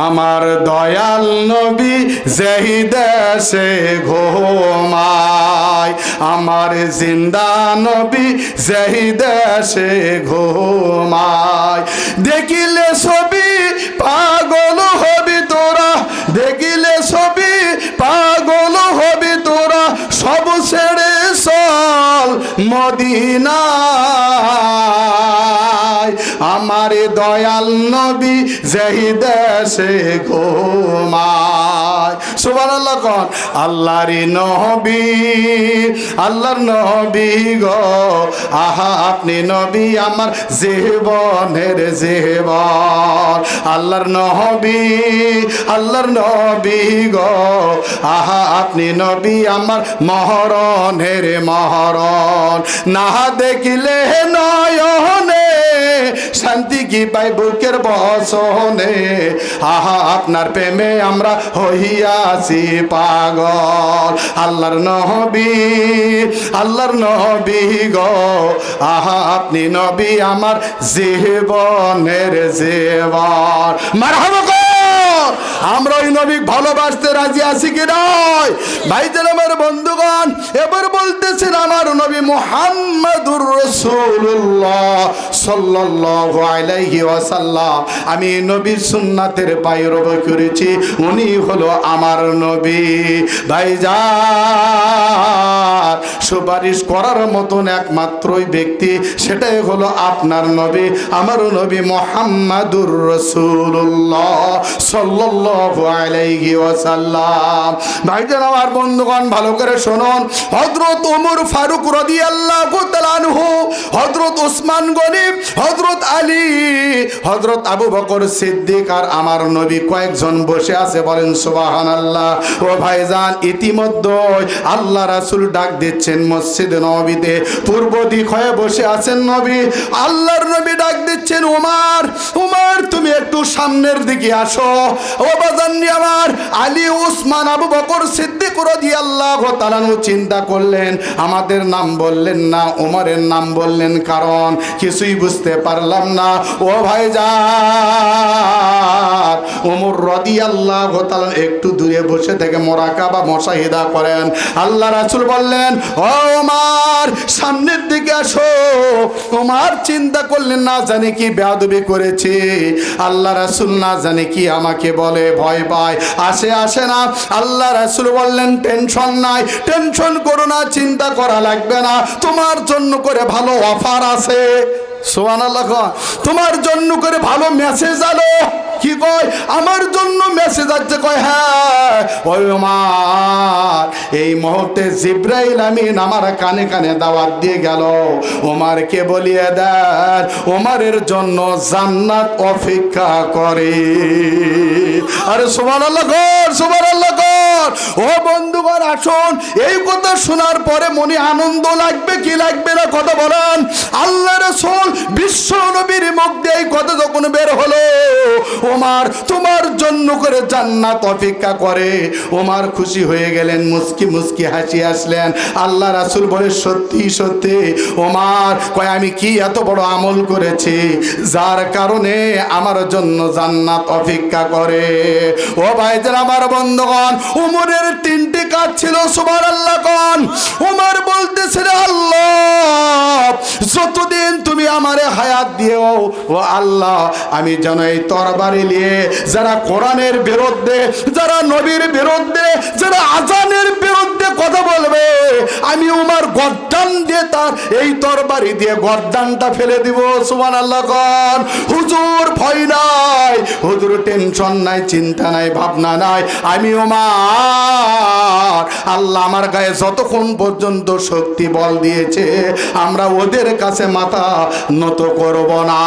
আমার দয়াল নবী যেই দেশে ঘুমায়, আমার জিন্দা নবী যেই দেশে ঘুমায়। দেখিলে ছবি পাগল হবি তোরা, দেখিলে ছবি পাগল হবি তোরা, সব ছেড়ে চল মদিনায়। আমার আরে দয়াল নবী যেই দেশে ঘুমায়, সুবহানাল্লাহ কোন। আল্লাহর নবী, আল্লাহর নবী গো, আহা আপনি নবী আমার জীবনের জীবন। আল্লাহর নবী, আল্লাহর নবী গো, আহা আপনি নবী আমার মহরণের মহরণ। না দেখিলে নয়নে শান্তি কি পাই বুকের বসনে, আহা আপনার প্রেমে আমরা হইয়াছি পাগল। আল্লাহর নবী, আল্লাহর নবী গো, আহা আপনি নবী আমার জীবনের জীবন। মারহাবা গো। আমরা ওই নবী ভালোবাসতে রাজি আছি কি নয়? ভাইজান আমার বন্ধুগণ, এবার বলতেছেন আমার নবী মুহাম্মাদুর রাসূলুল্লাহ সাল্লাল্লাহু আলাইহি ওয়াসাল্লাম, আমি নবীর সুন্নাতের পায়রবি করেছি, উনি হলো আমার নবী। ভাইজান, সুপারিশ করার মতন একমাত্রই ব্যক্তি, সেটাই হলো আপনার নবী, আমার নবী মুহাম্মাদুর রাসূলুল্লাহ সাল্লাল্লাহু আলাইহি ওয়াসাল্লাম। ভাইজান আমার বন্ধুগণ, ভালো করে শুনুন। হযরত ওমর ফারুক রাদিয়াল্লাহু তাআলা আনহু, হযরত ওসমান গনি, হযরত আলী, হযরত আবু বকর সিদ্দিক আর আমার নবী কয়েকজন বসে আছে, বলেন সুবহানাল্লাহ। ও ভাইজান, ইতিমধ্যে আল্লাহ রাসূল ডাক দিচ্ছেন মসজিদে নববীতে, পূর্ব দিক হয়ে বসে আছেন নবী। আল্লাহর নবী ডাক দিচ্ছেন, ওমর, ওমর তুমি একটু সামনের দিকে আসো। ও বাজাননি আমার, আলী, ওসমান, আবু বকর সিদ্দিক রাদিয়াল্লাহু তাআলা চিন্তা করলেন, আমাদের নাম বললেন না, ওমরের নাম বললেন, কারণ কিছুই বুঝতে পারলাম না। ও ভাইজান, ওমর রাদিয়াল্লাহু তাআলা একটু দূরে বসে থেকে মুরাকাবা মুশাহিদা করেন। আল্লাহ রাসূল বললেন, ও ওমর সামনের দিকে আসো। ওমর চিন্তা করলেন, না জানি কি বেয়াদবি করেছি, আল্লাহ রাসূল না জানি কি আমাকে বলে, ভয় পায়, আসে না। আল্লাহ রাসূল বললেন, টেনশন নাই, টেনশন করো না, চিন্তা করা লাগবে না, তোমার জন্য করে ভালো অফার আছে। সুবহানাল্লাহ। তোমার জন্য করে ভালো মেসেজ আলো। কি কয়? আমার জন্য মেসেজ আছে। কয় হ্যাঁ। ওই ওমর, এই মুহূর্তে জিবরাইল আমিন আমার কানে কানে দাওয়াত দিয়ে গেল, ওমরকে বলিয়ে দেন ওমরের জন্য জান্নাত অপেক্ষা করে। আরে সুবহানাল্লাহ কর, সুবহানাল্লাহ কর। ও বন্ধুগণ আসুন, এই কথা শোনার পরে মনে আনন্দ লাগবে কি লাগবে না, কথা বলেন। আল্লাহ রাসূল বিশ্ব নবীর মুখ দিয়ে এই কথা যখন বের হলো, ওমর তোমার জন্য করে জান্নাত অপেক্ষা করে, ওমর খুশি হয়ে গেলেন, মুস্কি মুস্কি হাসি আসলেন। আল্লাহ রাসূল বলে, সত্যি সত্যি। ওমর কয়, আমি কি এত বড় আমল করেছি যার কারণে আমার জন্য জান্নাত অপেক্ষা করে? ও ভাইজান আমার বন্ধুগণ, ওমরের তিনটি কাজ ছিল, সুবহানাল্লাহ কোন। ওমর বলতেছিল, আল্লাহ যতদিন তুমি আমারে হায়াত দিও, ও আল্লাহ আমি যেন এই তরবারি নিয়ে যারা কোরআনের বিরুদ্ধে, যারা নবীর বিরুদ্ধে, যারা আজানের বিরুদ্ধে কথা বলবে, আমি ওমর গর্দান দিয়ে তার এই তরবারি দিয়ে গর্দানটা ফেলে দিব। সুবহানাল্লাহ কোন। হুজুর ভয় নাই, হুজুর টেনশন নাই, চিন্তা নাই, ভাবনা নাই, আমি ওমর আল্লাহ আমার গায়ে যতক্ষণ পর্যন্ত শক্তি বল দিয়েছে, আমরা ওদের কাছে মাথা নত করব না।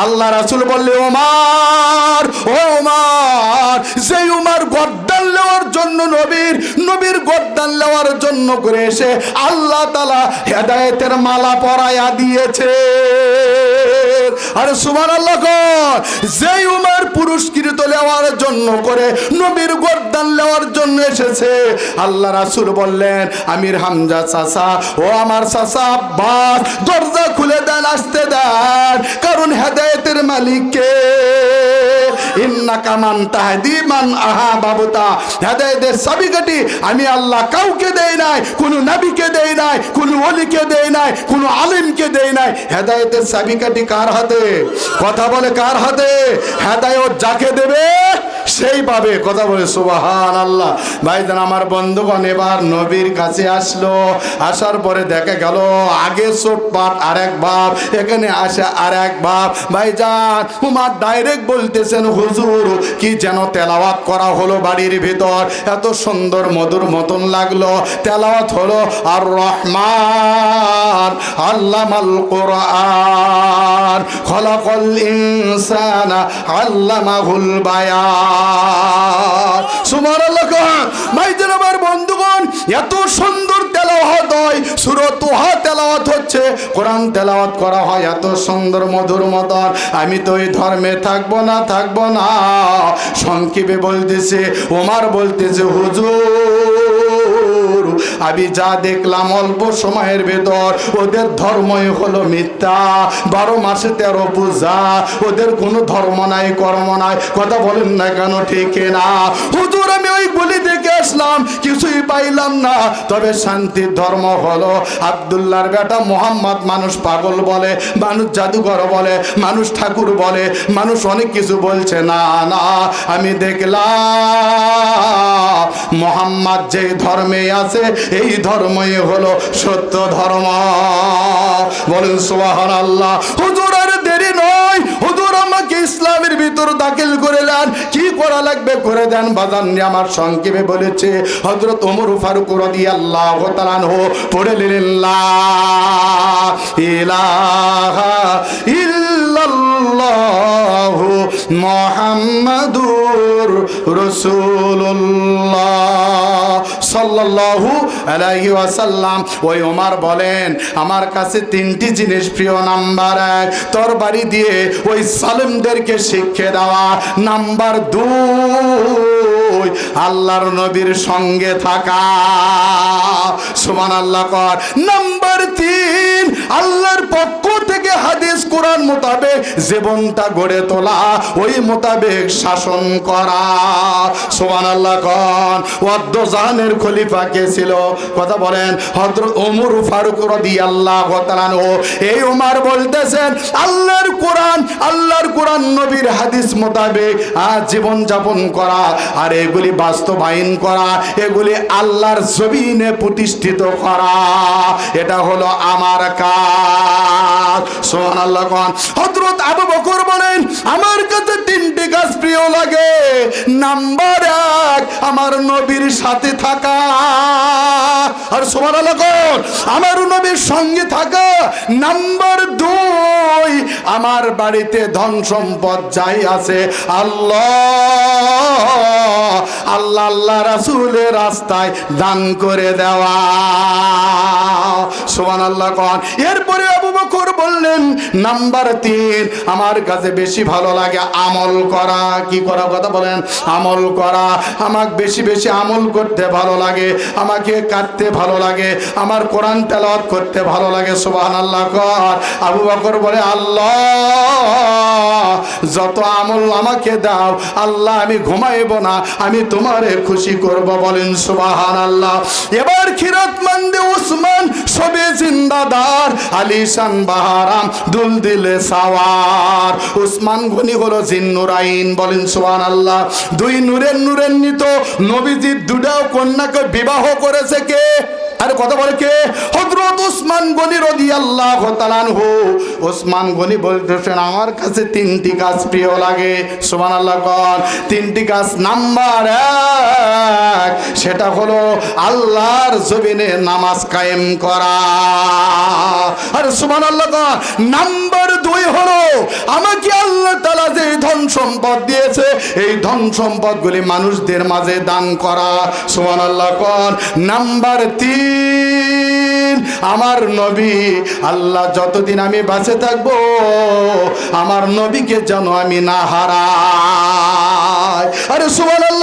আল্লাহ রাসূল বললে, ওমর, ও ওমর, যে ওমর গর্দান নেওয়ার জন্য নবীর গর্দান নেওয়ার জন্য করে এসে আল্লাহ তাআলা হেদায়েতের মালা পরায়া দিয়েছে। আরে সুবহানাল্লাহ কর। যে ওমর পুরস্কৃত নেওয়ার জন্য করে নবীর গর্দান নেওয়ার জন্য এসেছে, আল্লাহ রাসূল বললেন, আমির হামজা চাচা, ও আমার চাচা আব্বাস, দরজা খুলে দেন, আসতে দেন, কারণ হেদায়েতের মালিক কে? ইন্নাকা মান তাহদি মান আহাবাবতা। হেদায়েতের চাবিকাঠি আমি আল্লাহ কাউকে দেই নাই, কোন নবীকে দেই নাই, কোন ওলিকে দেই নাই, কোন আলিমকে দেই নাই। হেদায়েতের চাবিকাঠি কার হাতে? কথা বলে কার হাতে? হেদায়েত যাকে দেবে সেইভাবে কথা বলে সুবহানাল্লাহ। ভাইজান আমার বন্ধুগণ, এবার নবীর কাছে আসলো। আসার পরে দেখা গেল আগে চোটপাট আর এক বাপ, এখানে আসে আর এক বাপ। ভাইজান উমার ডাইরেক্ট বলতেছেন, হুজুর কি যেন তেলাওয়াত করা হলো বাড়ির ভিতর, এত সুন্দর মধুর মতন লাগলো। তেলাওয়াত হলো আর রহমান আল্লামাল কোরআন খলাকাল ইনসানা আল্লামাহুল বায়ান। সুবহানাল্লাহ। ভাইজান আমার বন্ধুগণ, এত সুন্দর তেলাওয়াত হয়, সূরা তোহা তেলাওয়াত হচ্ছে, কোরআন তেলাওয়াত করা হয় এত সুন্দর মধুর মতন। আমি তো এই ধর্মে থাকবো না। সংক্ষেপে বলতেছে, ওমর বলতেছে, হুজুর আমি যা দেখলাম অল্প সময়ের ভেতর, ওদের ধর্মই হলো মিথ্যা, 12 মাসে 13 পূজা, ওদের কোনো ধর্ম নাই, কর্ম নাই। কথা বলেন না কেন, ঠিক না? হুজুর আমি ওই গলি থেকে আসলাম, কিছুই পাইলাম না, তবে শান্তির ধর্ম হলো আব্দুল্লাহর বেটা মোহাম্মদ। মানুষ পাগল বলে, মানুষ জাদুঘর বলে, মানুষ ঠাকুর বলে, মানুষ অনেক কিছু বলছে। না না, আমি দেখলাম মোহাম্মদ যে ধর্মে আছে এই ধর্মই হলো সত্য ধর্ম। বলেন সুবহানাল্লাহ। হুজুর আর দেরি নয়, হুজুর আমাকে ইসলামের ভিতর দাখিল করে দেন, কি করা লাগবে করে দেন। বাজান আমার সংক্ষেপে বলেছে হযরত ওমর ফারুক রাদিয়াল্লাহু তাআলা আনহু পড়ে নিলেন লা ইলাহা ইল্লাল্লাহু মুহাম্মাদুর রাসূলুল্লাহ সাল্লাল্লাহু আলাইহি ওয়াসাল্লাম। ওই ওমর বলেন আমার কাছে 3টি জিনিস প্রিয়। নাম্বার 1 তরবারি দিয়ে ওই সালেমদেরকে শিক্ষা দেওয়া। নাম্বার 2 আল্লাহর নবীর সঙ্গে থাকা। সুবহানাল্লাহ কর। নাম্বার 3 আল্লাহর পক্ষ থেকে হাদিস কোরআন মোতাবেক জীবনটা গড়ে তোলা, ওই মোতাবেক শাসন করা। সুবহানাল্লাহ কর। ওয়াদ্দজানের খলিফা কে ছিল? কথা বলেন হযরত ওমর ফারুক রাদিয়াল্লাহু তাআলা আনহু। এই ওমর বলতেছেন আল্লাহর কোরআন নবীর হাদিস মোতাবেক জীবন যাপন করা, আর এগুলি বাস্তবায়ন করা, এগুলি আল্লাহর জমিনে প্রতিষ্ঠিত করা, এটা হলো আমার কাজ। সুবহানাল্লাহ। হযরত আবু বকর বলেন আমার কাছে 3টি কাজ প্রিয় লাগে। নাম্বার 1 আমার নবীর সাথে থাকা, আর সুবহানাল্লাহ আমার নবীর সঙ্গে থাকা। নাম্বার 2 আমার বাড়িতে ধন সম্পদ যাই আছে আল্লাহ রাসূলের রাস্তায় দান করে দেওয়া। সুবহানাল্লাহ। এরপরে আবু বকর বললেন নাম্বার 3 আমার কাছে বেশি ভালো লাগে আমল করা। কি করা? কথা বলেন আমল করা। আমাকে বেশি বেশি আমল করতে ভালো লাগে, আমাকে কাটতে ভালো লাগে, আমার কোরআন তেলাওয়াত করতে ভালো লাগে। সুবহানাল্লাহ। আবু বকর বলে আল্লাহ যত আমল আমাকে দাও আল্লাহ, আমি ঘুমাইব না, আমি তোমারে খুশি করব। বলেন সুবহানাল্লাহ। এবার খিরাতমন্দে উসমান সবে জিন্দাদার, আলিশান বাহারাম দুল দিলে সাওয়ার। উসমান গনি হলো জিন্নুরাইন। বলেন সুবহানাল্লাহ। 2 নূরের নিত নবীজির 2টা কন্যাকে বিবাহ করেছে কে? আরে কথা বলে কে? হযরত উসমান গনি রাদিয়াল্লাহু তাআলা আনহু। উসমান গনি বলতেছেন আমার কাছে 3টি কাজ প্রিয় লাগে। সুবহানাল্লাহ। 3টি কাজ। নাম্বার 1 সেটা হলো আল্লাহর জমিনে নামাজ কায়েম করা। আরে সুবহানাল্লাহ। নাম্বার 2 হলো আমাকে আল্লাহ তাআলা যে ধন সম্পদ দিয়েছে এই ধন সম্পদগুলি মানুষদের মাঝে দান করা। সুবহানাল্লাহ। নাম্বার 3 আমার নবী, আল্লাহ যতদিন আমি বেঁচে থাকবো আমার নবীকে যেন আমি না হারাই। আরে সুবহানাল্লাহ।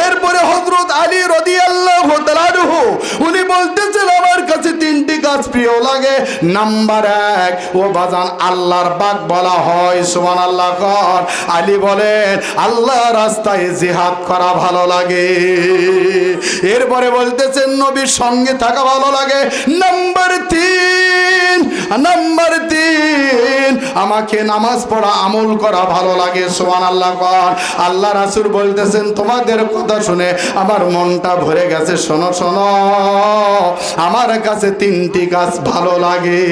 এরপরে হযরত আলী রাদিয়াল্লাহু তাআলা আনহু উনি বলতেছেন আমার কাছে 3টি কাজ প্রিয় লাগে। নাম্বার 1 ও বাজান আল্লাহর বাগ বলা হয়। সুবহানাল্লাহ। আলী বলেন আল্লাহর রাস্তায় জিহাদ করা ভালো লাগে। এরপরে বলতেছেন নবীর সঙ্গে থাকা ভালো লাগে। নাম্বার 3 আমাকে নামাজ পড়া আমল করা ভালো লাগে। সুবহানাল্লাহ কন। আল্লাহ রাসূল বলতেছেন তোমাদের কথা শুনে আমার মনটা ভরে গেছে। শোনো শোনো, আমার কাছে তিনটি কাজ ভালো লাগে।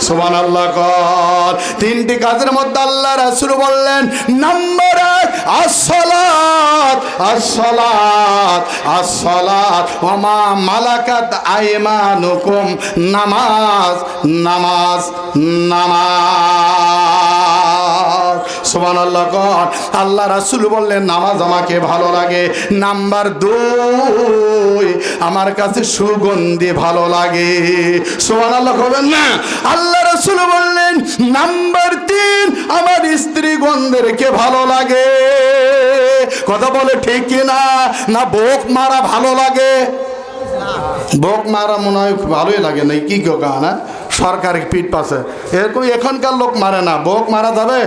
সুবহানাল্লাহ কন। তিনটি কাজের মধ্যে আল্লাহ রাসূল বললেন, নাম্বার 1 as-সালাত, as-সালাত, as-সালাত ওয়া মা মালাকাত আইমানুকুম, নামাজ নামাজ নামাজ। সুবহানাল্লাহ কন। আল্লাহ রাসূল বললেন নামাজ আমাকে ভালো লাগে। নাম্বার 2 আমার কাছে সুগন্ধি ভালো লাগে। সুবহানাল্লাহ করবেন না? আল্লাহ রাসূল বললেন নাম্বার 3 আমার স্ত্রী গন্ধেরকে ভালো লাগে। কথা বলে ঠিক কিনা? না বক মারা ভালো লাগে? বক মারা মনে হয় ভালোই লাগে না, কি কোকা না সরকারি পিঠ পাশে এরকম এখনকার লোক মারে না। বক মারা যাবে?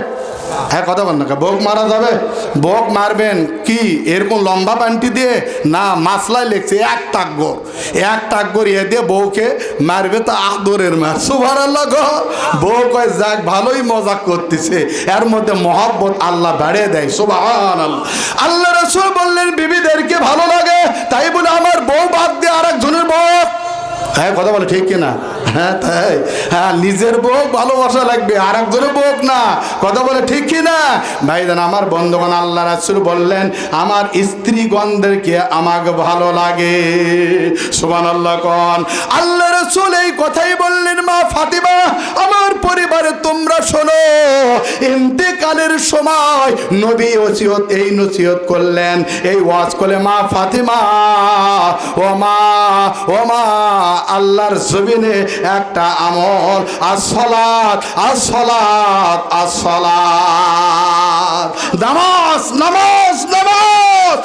হ্যাঁ কথা বল না, বক মারা যাবে? বক মারবেন কি এরকম লম্বা পান্টি দিয়ে? না, মাসলায় লেখছে এক টাকগর এ দিয়ে বউকে মারবে তো আদরের মার। সুবহানাল্লাহ গো। বউ কয় যাক ভালোই মজা করতেছে, এর মধ্যে মহব্বত আল্লাহ বাড়িয়ে দেয়। সুবহানাল্লাহ। আল্লাহ রাসূল বললেন বিবিদেরকে ভালো লাগে, তাই বলে আমার বউ বাদ দিয়ে আরেকজনের বউ। হ্যাঁ কথা বলে ঠিক কিনা? হ্যাঁ তাই। হ্যাঁ নিজের বউ ভালোবাসা লাগবে, আর একজনের বউ না। কথা বলে ঠিক কিনা? ভাইজান আমার বন্ধুগণ, আল্লাহ রাসূল বললেন আমার স্ত্রীগণদেরকে আমাকে ভালো লাগে। সুবহানাল্লাহ কোন। আল্লাহ রাসূল এই কথাই বললেন মা ফাতিমা আমার পরিবারে তোমরা শোনো, ইন্তেকালের সময় নবী ওসিয়ত এই নসিহত করলেন, এই ওয়াজ করলে মা ফাতিমা ও মা আল্লাহর জমিনে একটা আমল as-সালাত, as-সালাত, as-সালাত, নামাজ নামাজ নামাজ।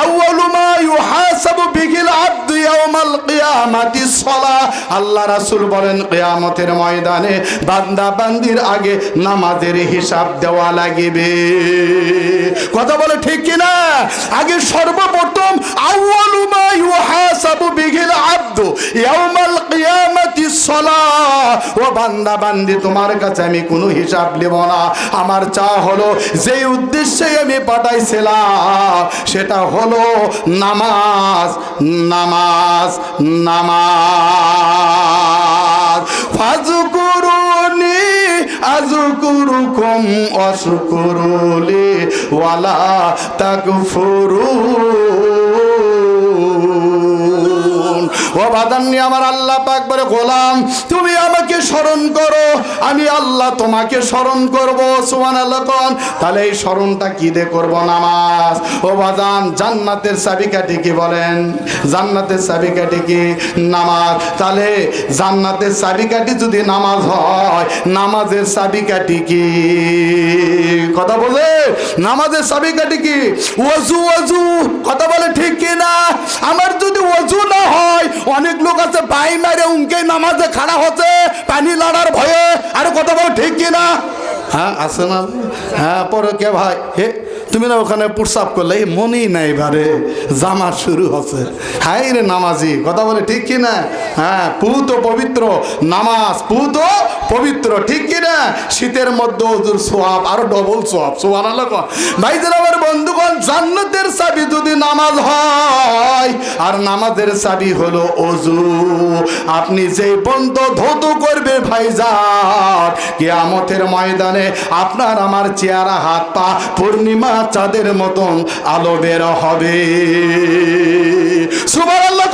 আউয়ালু মা ইউহাসাবু বিহিল আবদু ইয়াউমাল কিয়ামাতি সালাহ। আল্লাহ রাসূল বলেন কিয়ামতের ময়দানে বান্দা বান্দির আগে নামাজের হিসাব দেওয়া লাগিবে। কথা বলে ঠিক কিনা? আগে সর্বপ্রথম আউয়ালু মা ইউহাসাবু বিহিল আবদু ইয়াউমাল কিয়ামাতি সালাহ। ও বান্দা বান্দি তোমার কাছে আমি কোনো হিসাব নেব না। আমার চা হলো যেই উদ্দেশ্যে আমি পাঠাইছিলাম সেটা হলো নামাজ নামাজ নামাজ। ফাযকুরুনি আযকুরুকুম ওয়াশকুরুলি ওয়ালা তাকফুরুন। ও বাদান্নি আমার আল্লাহ পাক বলে গোলাম তুমি আমাকে স্মরণ করো, আমি আল্লাহ তোমাকে স্মরণ করব। সুবহানাল্লাহ কোন। তাহলে এই স্মরণটা কি দিয়ে করব? নামাজ। ও বাজান জান্নাতের চাবিকাঠি কি বলেন? জান্নাতের চাবিকাঠি কি? নামাজ। তাহলে জান্নাতের চাবিকাঠি যদি নামাজ হয়, নামাজের চাবিকাঠি কি? কথা বলে নামাজের চাবিকাঠি কি? ওযু। ওযু। কথা বলে ঠিক কি না? আমার যদি ওযু না হয়, অনেক লোক আছে পাই মারে উনকে নামাজে খাড়া হচ্ছে পানি লড়ার ভয়ে। আরে কথা বলে ঠিক কি না? হ্যাঁ আছে না? হ্যাঁ পরে কে ভাই হে তুমি না ওখানে প্রস্রাব করলে মনেই নাই বারে জামা শুরু হচ্ছে। হাই রে নামাজি। কথা বলে ঠিক কি না? হ্যাঁ পুত পবিত্র নামাজ, পুত পবিত্র ঠিক কি না? শীতের মধ্যে ওজুর সোয়াব আরো ডবল সোয়াব। সুবহানাল্লাহ। ভাইদের আমার বন্ধুগণ জান্নাতের চাবি যদি নামাজ হয়, আর নামাজের চাবি হলো ওযু। আপনি যেই বন্ধ ধৌত করবে ভাইজান, কিয়ামতের ময়দানে আপনার আমার চেহারা হাত পা পূর্ণিমা চাঁদের মতন আলো বের হবে। সুবহানাল্লাহ।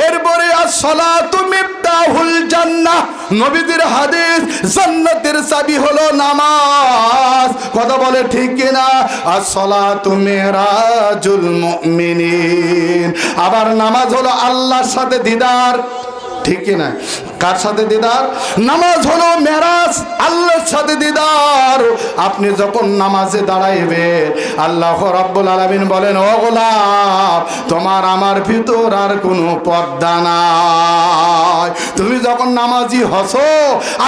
এরপরে as-সালাতু মিফতাহুল জান্নাহ। নবীদের হাদিস জান্নাতের চাবি হলো নামাজ। কথা বলে ঠিক কিনা? as-সালাতু মিরাজুল মুমিনিন। আবার নামাজ হলো আল্লাহর সাথে দিদার। ঠিক কিনা? কার সাথে দিদার? নামাজ হলো মেরাজ, আল্লাহর সাথে দিদার। আপনি যখন নামাজে দাঁড়াইবেন, আল্লাহ রাব্বুল আলামিন বলেন ও গোলাম তোমার আমার ভিতর আর কোনো পর্দা নাই। তুমি যখন নামাজি হসো,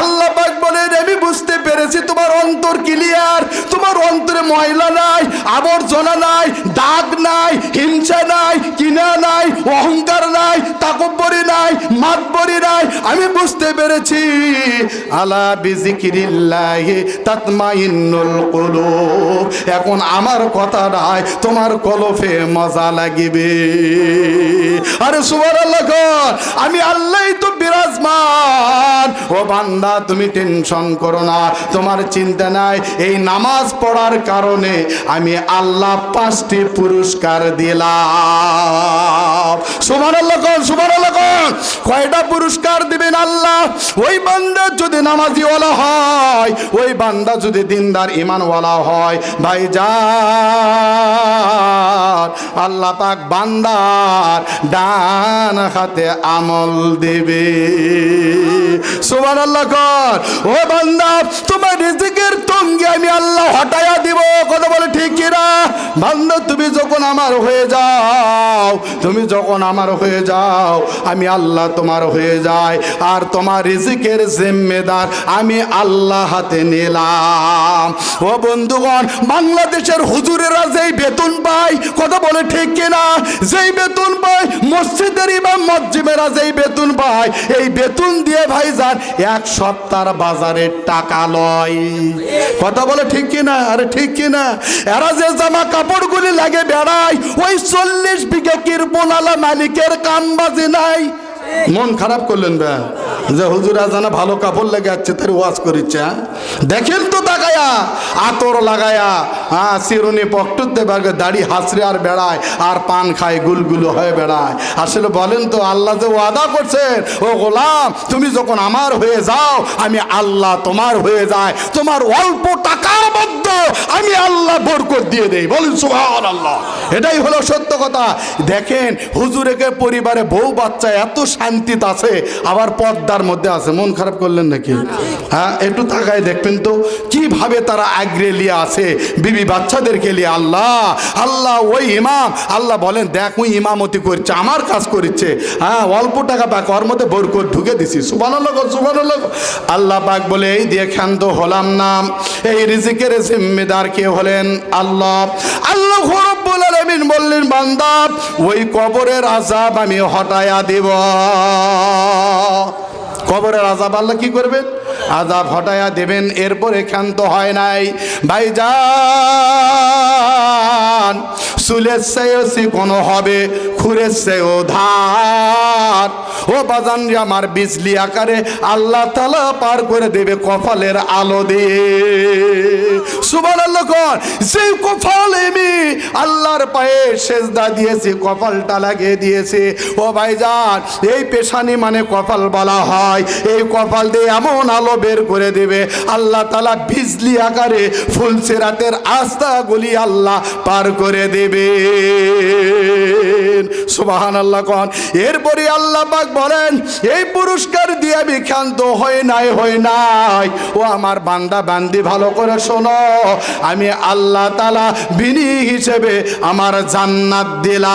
আল্লাহ পাক বলেন আমি বুঝতে পেরেছি তোমার অন্তর ক্লিয়ার, তোমার অন্তরে ময়লা নাই, আবর্জনা নাই, দাগ নাই, হিংসা নাই, কিনা নাই, অহংকার নাই, তাকব্বরি নাই, মাতবরি নাই। আমি বুঝতে পেরেছি আলা বিজিকিরিল্লাহি তাতমাইন্নুল কুলুব। এখন আমার কথা নাই, তোমার কলফে মজা লাগিবে। আরে সুবহানাল্লাহ, আমি আল্লাহই তো বিরাজমান। ও বান্দা তুমি টেনশন করো না, তোমার চিন্তা নাই। এই নামাজ পড়ার কারণে আমি আল্লাহ 5টি পুরস্কার দিলাম। সুবহানাল্লাহ, সুবহানাল্লাহ। কয়টা পুরস্কার দিবেন আল্লাহ? ওই বান্দা যদি নামাজিওয়ালা হয়, ওই বান্দা যদি দিনদার ইমানওয়ালা হয়, ভাইজান আল্লাহ পাক বান্দার ডান হাতে আমল দেবে। সুবহানাল্লাহ। ও বান্দা তোমার রিজিকের তঙ্গি আমি আল্লাহ হটায়া দিব। কথা বলে ঠিক কিনা? বান্দা তুমি যখন আমার হয়ে যাও, তুমি যখন আমার হয়ে যাও, আমি আল্লাহ তোমার হয়ে যাই, আর তোমার রিজিকের জিম্মেদার আমি আল্লাহ হাতে নিলাম। ও বন্ধুগণ, বাংলাদেশের হুজুরেরা যেই বেতন পায়, কথা বলে ঠিক কিনা? যেই বেতন পায়, মসজিদের ইমাম মসজিদেরা যেই বেতন পায়, এই বেতন দিয়ে ভাইজান এক সপ্তাহ বাজারের টাকা লয়। কথা বলে ঠিক কিনা? আরে ঠিক কিনা? এরা যে জামা কাপড়গুলি লাগে বেড়ায়, ওই 40 বিঘা কিরপনালা মালিকের কামবাজি নাই। মন খারাপ করলেন ভাই যে হুজুর আজানা ভালো কাপড় লেগে যাচ্ছে, তার ওয়াজ করিচ্ছে। দেখেন তো তাকায়া, আতর লাগায়া, চিরুনি পকটুতে দাড়ি হাসরে আর বেড়ায়, আর পান খায়, গুলগুলো হয়ে বেড়ায়। আসলে বলেন তো আল্লাহ যে ওয়াদা করছেন, ও গোলাম তুমি যখন আমার হয়ে যাও, আমি আল্লাহ তোমার হয়ে যায়, তোমার অল্প টাকার মধ্যে আমি আল্লাহ বরকত দিয়ে দেই। বলেন সুবহানাল্লাহ। এটাই হলো সত্য কথা। দেখেন হুজুরেকে পরিবারে বউ বাচ্চা এত শান্তিতে আছে, আবার পর্দার মধ্যে আছে। মন খারাপ করলেন নাকি? হ্যাঁ, একটু তাকায় দেখবেন তো কিভাবে তারা আগ্রে লিয়ে আছে বিবি বাচ্চাদেরকে নিয়ে। আল্লাহ আল্লাহ ওই ইমাম, আল্লাহ বলেন দেখ ওই ইমামতি করছে, আমার কাজ করছে। হ্যাঁ, অল্প টাকা পাক, ওর মধ্যে বরকত ঢুকে দিছি। সুবহানাল্লাহ, সুবহানাল্লাহ। আল্লাহ পাক বলে এই দিয়ে ক্ষান্ত হলাম না। এই রিজিকের জিম্মেদার কে হলেন? আল্লাহ। আল্লাহ রাব্বুল আলামিন বললেন বান্দা ওই কবরের আযাব আমি হটায়া দেব। কবরের আযাব আল্লাহ কি করবেন? আযাব হটায়া দেবেন। এরপরে ক্ষান্ত হয় নাই ভাইজান। চুলের চেয়েও চিকন হবে, খুরের চেয়েও ধার। ও বাজান রে আমার বিজলি আকারে আল্লাহ তাআলা পার করে দেবে কপালের আলো দিয়ে। সুবহানাল্লাহ। যে কপাল আমি আল্লাহর পায়ে সেজদা দিয়েছি, কপালটা লাগিয়ে দিয়েছে। ও ভাইজান এই পেশানি মানে কপাল বলা হয়। এই কপাল দিয়ে এমন আলো বের করে দেবে আল্লাহ তাআলা, বিজলি আকারে ফুলসিরাতের আস্তাগুলি আল্লাহ পার করে দেবে। সুবহানাল্লাহ। এরপরে আল্লাহ পাক বলেন এই পুরস্কার দিয়ে আমি ক্ষান্ত হয় নাই। ও আমার বান্দা বান্দি ভালো করে শোনো, আমি আল্লাহ তাআলা বিনি হিসেবে আমার জান্নাত দিলাম।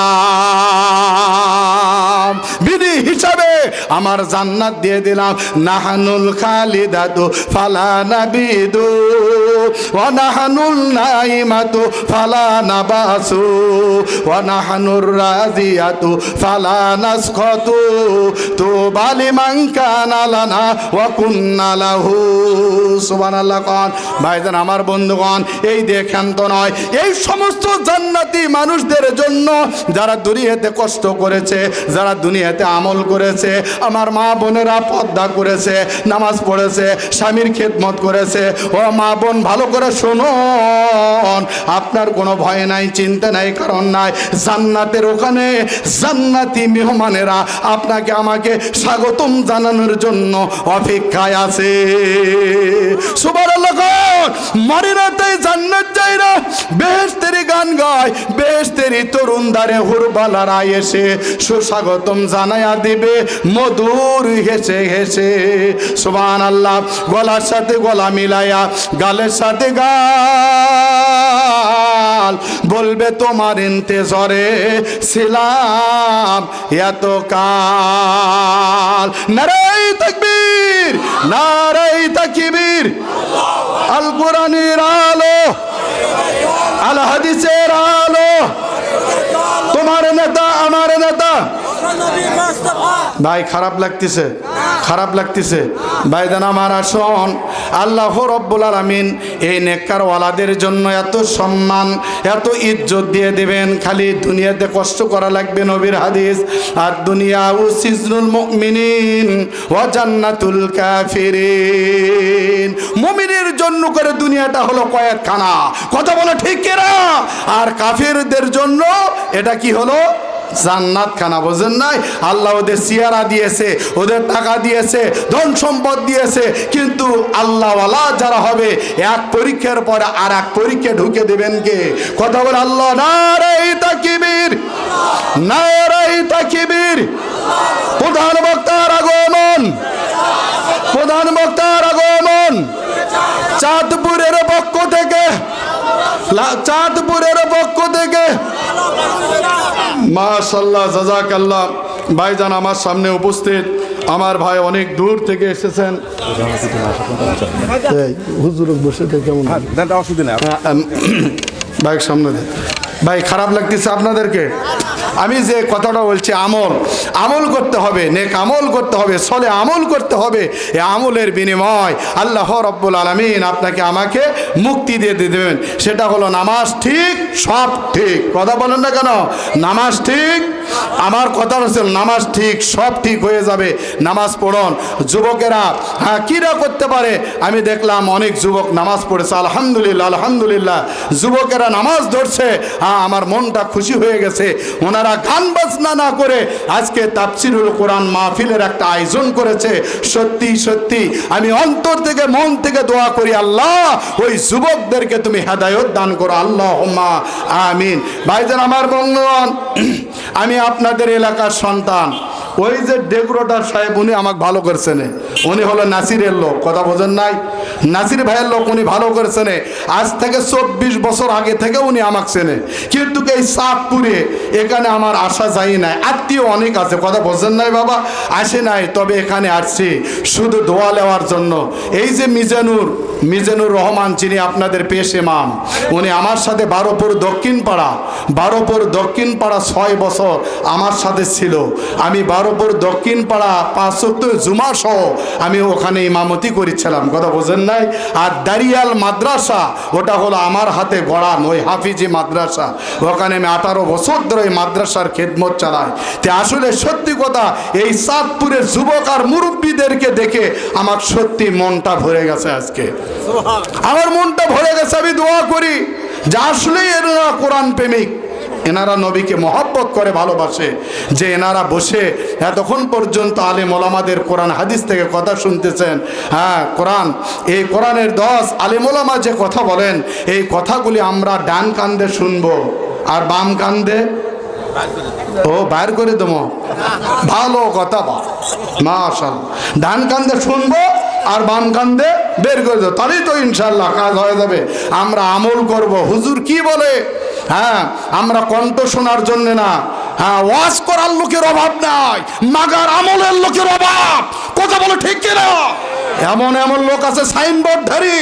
বিনি হিসাবে আমার জান্নাত দিয়ে দিলাম। নাহানুল খালিদাতু ফালা নাবিদু ওয়া নাহানুল নাইমাতু ফালা নাবাসু ওয়া নাহানুর রাজিয়াতু ফালা নাসখাতু তুবা লিমান কানা লানা ওয়া কুন্না লাহু। সুবহানাল্লাহ। ভাইজান আমার বন্ধুগণ, এই দেখেন তো নয়, এই সমস্ত জান্নাতি মানুষদের জন্য যারা দুনিয়াতে কষ্ট করেছে, যারা দুনিয়াতে আমল করেছে, আমার মা বোনেরা পর্দা করেছে, নামাজ পড়েছে, স্বামীর খেদমত করেছে। ও মা বোন ভালো করে শুনুন, আপনার কোনো ভয় নাই, চিন্তা নাই, কারণ নাই। জান্নাতের ওখানে জান্নাতি মেহমানেরা আপনাকে আমাকে স্বাগতম জানানোর জন্য অপেক্ষায় আছে। সুবহানাল্লাহ। মরিনাতে জান্নাত যায়রা বেহেশতেরি গান গায়, বেহেশতেরি তরুণদারে হুরবালারা এসে সুস্বাগতম জানায়া দিবে মধুর হেসে হেসে। সুবহানাল্লাহ। গলার সাথে গলা মিলায়া, গালের সাথে গাল কাল বলবে তোমার ইন্তজারে ছিলাম এত কাল। নারায়ে তাকবীর, নারায়ে তাকবীর। আল কোরআনের আলো, আল হাদিসের আলো, তোমার নেতা আমার নেতা। ভাই খারাপ লাগতেছে, খারাপ লাগতেছে ভাইজান আমার। আসুন আল্লাহ রাব্বুল আলামিন এই নেককার ওয়ালাদের জন্য এত সম্মান এত ইজ্জত দিয়ে দেবেন, খালি দুনিয়াতে কষ্ট করা লাগবে। নবীর হাদিস, আর দুনিয়া ও সিজনুল মুমিনিন ওয়া জান্নাতুল কাফিরিন। মুমিনের জন্য করে দুনিয়াটা হলো কয়েকখানা, কথা বলো ঠিক কিনা? আর কাফিরদের জন্য এটা কি হলো? জান্নাত খানা। বোঝেন নাই? আল্লাহ ওদের সিয়ারা দিয়েছে, ওদের টাকা দিয়েছে, ধন সম্পদ দিয়েছে, কিন্তু আল্লাহওয়ালা যারা হবে এক পরীক্ষার পরে আর এক পরীক্ষা ঢুকে দেবেন কে? কথা বলে আল্লাহ। নারায়ে তাকবীর, নারায়ে তাকবীর। প্রধান বক্তার আগমন, প্রধান বক্তার আগমন। চাঁদপুরের পক্ষ থেকে, চাঁদপুরের পক্ষ থেকে মাশাআল্লাহ, জাযাকাল্লাহ। ভাইজান আমার সামনে উপস্থিত আমার ভাই অনেক দূর থেকে এসেছেন। হুজুর বসে কেমন ভাই সামনে দেন। ভাই খারাপ লাগতেছে আপনাদেরকে? আমি যে কথাটা বলছি, আমল আমল করতে হবে, নেক আমল করতে হবে, সলে আমল করতে হবে। এই আমলের বিনিময় আল্লাহ রাব্বুল আলামিন আপনাকে আমাকে মুক্তি দিয়ে দেবেন। সেটা হলো নামাজ ঠিক, সব ঠিক। কথা বলেন না কেন? নামাজ ঠিক, আমার কথা হচ্ছে নামাজ ঠিক, সব ঠিক হয়ে যাবে। নামাজ পড়ুন। যুবকেরা হ্যাঁ কিরা করতে পারে? আমি দেখলাম অনেক যুবক নামাজ পড়েছে, আলহামদুলিল্লাহ, আলহামদুলিল্লাহ। যুবকেরা নামাজ ধরছে, হ্যাঁ আমার মনটা খুশি হয়ে গেছে। ওনারা গান বাজনা না করে আজকে তাফসীরুল কোরআন মাহফিলের একটা আয়োজন করেছে। সত্যি সত্যি আমি অন্তর থেকে মন থেকে দোয়া করি, আল্লাহ ওই যুবকদেরকে তুমি হেদায়েত দান করো, আল্লাহুম্মা আমিন। ভাইজান আমার বন্ধুগণ, আমি আপনাদের এলাকার সন্তান। ওই যে ডেকোরেটর সাহেব উনি আমাকে ভালো করেছেন, উনি হলো নাসিরের লোক। কথা বোঝেন নাই? নাসির ভাইয়ের লোক, উনি ভালো করেছেন। আজ থেকে 24 বছর আগে থেকে উনি আমাকে চেনে, কিন্তু এই চাঁদপুরে এখানে আমার আসা যায় নাই। আত্মীয় অনেক আছে, কথা বোঝেন নাই বাবা? আসে নাই, তবে এখানে আসছি শুধু দোয়া নেওয়ার জন্য। এই যে মিজানুর রহমান, যিনি আপনাদের পেশ ইমাম, উনি আমার সাথে বারোপুর দক্ষিণ পাড়া 6 বছর আমার সাথে ছিল। আমি বারোপুর দক্ষিণ পাড়া 5 ওয়াক্ত জুমা সহ আমি ওখানে ইমামতি করেছিলাম। কথা বোঝেন নাই? আর দারিয়াল মাদ্রাসা, ওটা হলো আমার হাতে গড়ান ওই হাফিজি মাদ্রাসা। ওখানে আমি 18 বছর ধরে ওই মাদ্রাসার খেদমত চালাই। তে আসলে সত্যি কথা, এই চাঁদপুরের যুবক আর মুরব্বীদেরকে দেখে আমার সত্যি মনটা ভরে গেছে। আজকে আমার মনটা ভরে গেছে। আমি দোয়া করি যে আসলেই এনারা কোরআন প্রেমিক, এনারা নবীকে মহব্বত করে ভালোবাসে, যে এনারা বসে এতক্ষণ পর্যন্ত আলেম ওলামাদের কোরআন হাদিস থেকে কথা শুনতেছেন। হ্যাঁ, কোরআন, এই কোরআনের 10 আলেম ওলামা যে কথা বলেন, এই কথাগুলি আমরা ডান কান্দে শুনবো আর বাম কান্দে বাইর করে দেবো। ভালো কথা বল, মাশাআল্লাহ। ডান কান্দে শুনবো আর বাম কান্দে বের করে দেবো, তাহলেই তো ইনশাল্লাহ কাজ হয়ে যাবে। আমরা আমল করব। হুজুর কি বলে? হ্যাঁ, আমরা কণ্ঠ শোনার জন্য না, হ্যাঁ ওয়াজ করার লোকের অভাব নাই, মাগার আমলের লোকের অভাব। কথা বলো ঠিক কিনা? এমন এমন লোক আছে সাইনবোর্ড ধারী,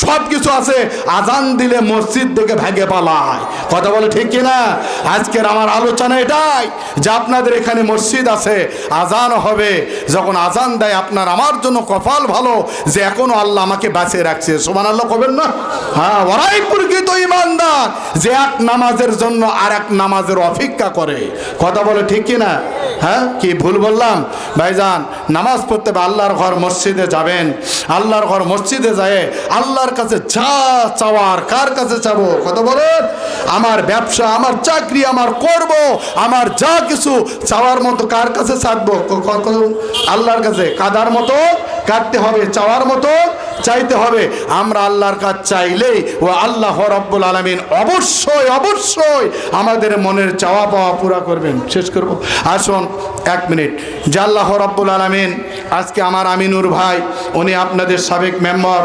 সব কিছু আছে, আজান দিলে মসজিদ থেকে ভাগে পালায়। কথা বলে ঠিক কিনা? আজকের আমার আলোচনা এটাই যে আপনাদের এখানে মসজিদ আছে, আজান হবে, যখন আজান দেয় আপনার আমার জন্য কপাল ভালো যে এখনো আল্লাহ আমাকে বাঁচিয়ে রাখছে। সুবহানাল্লাহ কবেন না? হ্যাঁ, ওরাই প্রকৃত ঈমানদার যে এক নামাজের জন্য আর এক নামাজের অপেক্ষা করে। কথা বলে ঠিক কিনা? হ্যাঁ, কি ভুল বললাম? ভাইজান, নামাজ পড়তে হবে, আল্লাহর ঘর মসজিদে যাবেন। আল্লাহর ঘর মসজিদে যায় আল্লাহর কাছে যা চাওয়ার, কার কাছে চাবো? কথা বলেন। আমার ব্যবসা, আমার চাকরি, আমার করব, আমার যা কিছু চাওয়ার মতো কার কাছে চাইবো? আল্লাহর কাছে। কাদার মতো কাটতে হবে, চাওয়ার মতো চাইতে হবে। আমরা আল্লাহর কাছে চাইলেই ও আল্লাহ রাব্বুল আলামিন অবশ্যই অবশ্যই আমাদের মনের চাওয়া পাওয়া পুরা করবেন। শেষ করব। আসুন 1 মিনিট। যে আল্লাহ রাব্বুল আলামিন আজকে আমার আমিনুর ভাই, উনি আপনাদের সাবেক মেম্বার,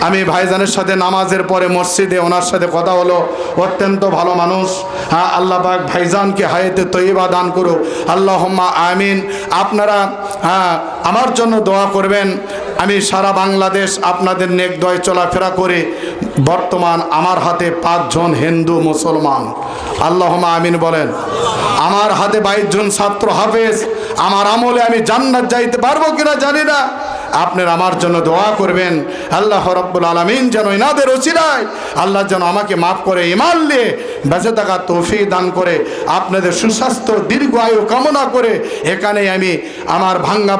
আমি ভাইজানের সাথে নামাজের পরে মসজিদে ওনার সাথে কথা হলো, অত্যন্ত ভালো মানুষ। হ্যাঁ, আল্লাহ পাক ভাইজানকে হায়াতে তৈবা দান করো, আল্লাহুম্মা আমিন। আপনারা আমার জন্য দোয়া করবেন। আমি সারা বাংলাদেশ আপনাদের নেক দয় চলাফেরা করে বর্তমান আমার হাতে 5 জন হিন্দু মুসলমান, আল্লাহুম্মা আমিন বলেন। আমার হাতে 22 জন ছাত্র হাফেজ। আমার আমলে আমি জান্নাত যাইতে পারবো কিনা জানি না, আপনারা আমার জন্য দোয়া করবেন। আল্লাহ রাব্বুল আলামিন যেন এনাদের ওসিলায় আল্লাহ যেন আমাকে মাফ করে ঈমান নিয়ে বেঁচে থাকার তৌফিক দান করে, আপনাদের সুস্বাস্থ্য দীর্ঘ আয়ু কামনা করে এখানেই আমি আমার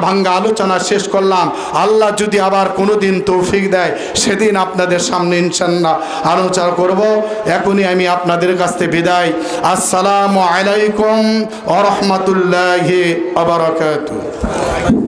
ভাঙ্গা আলোচনা শেষ করলাম। আল্লাহ যদি আবার কোনো দিন তৌফিক দেয় সেদিন আপনাদের সামনে ইনশাআল্লাহ আলোচনা করব। এখনই আমি আপনাদের কাছ থেকে বিদায়। আসসালামু আলাইকুম ওয়া রাহমাতুল্লাহি ওয়া বারাকাতুহু।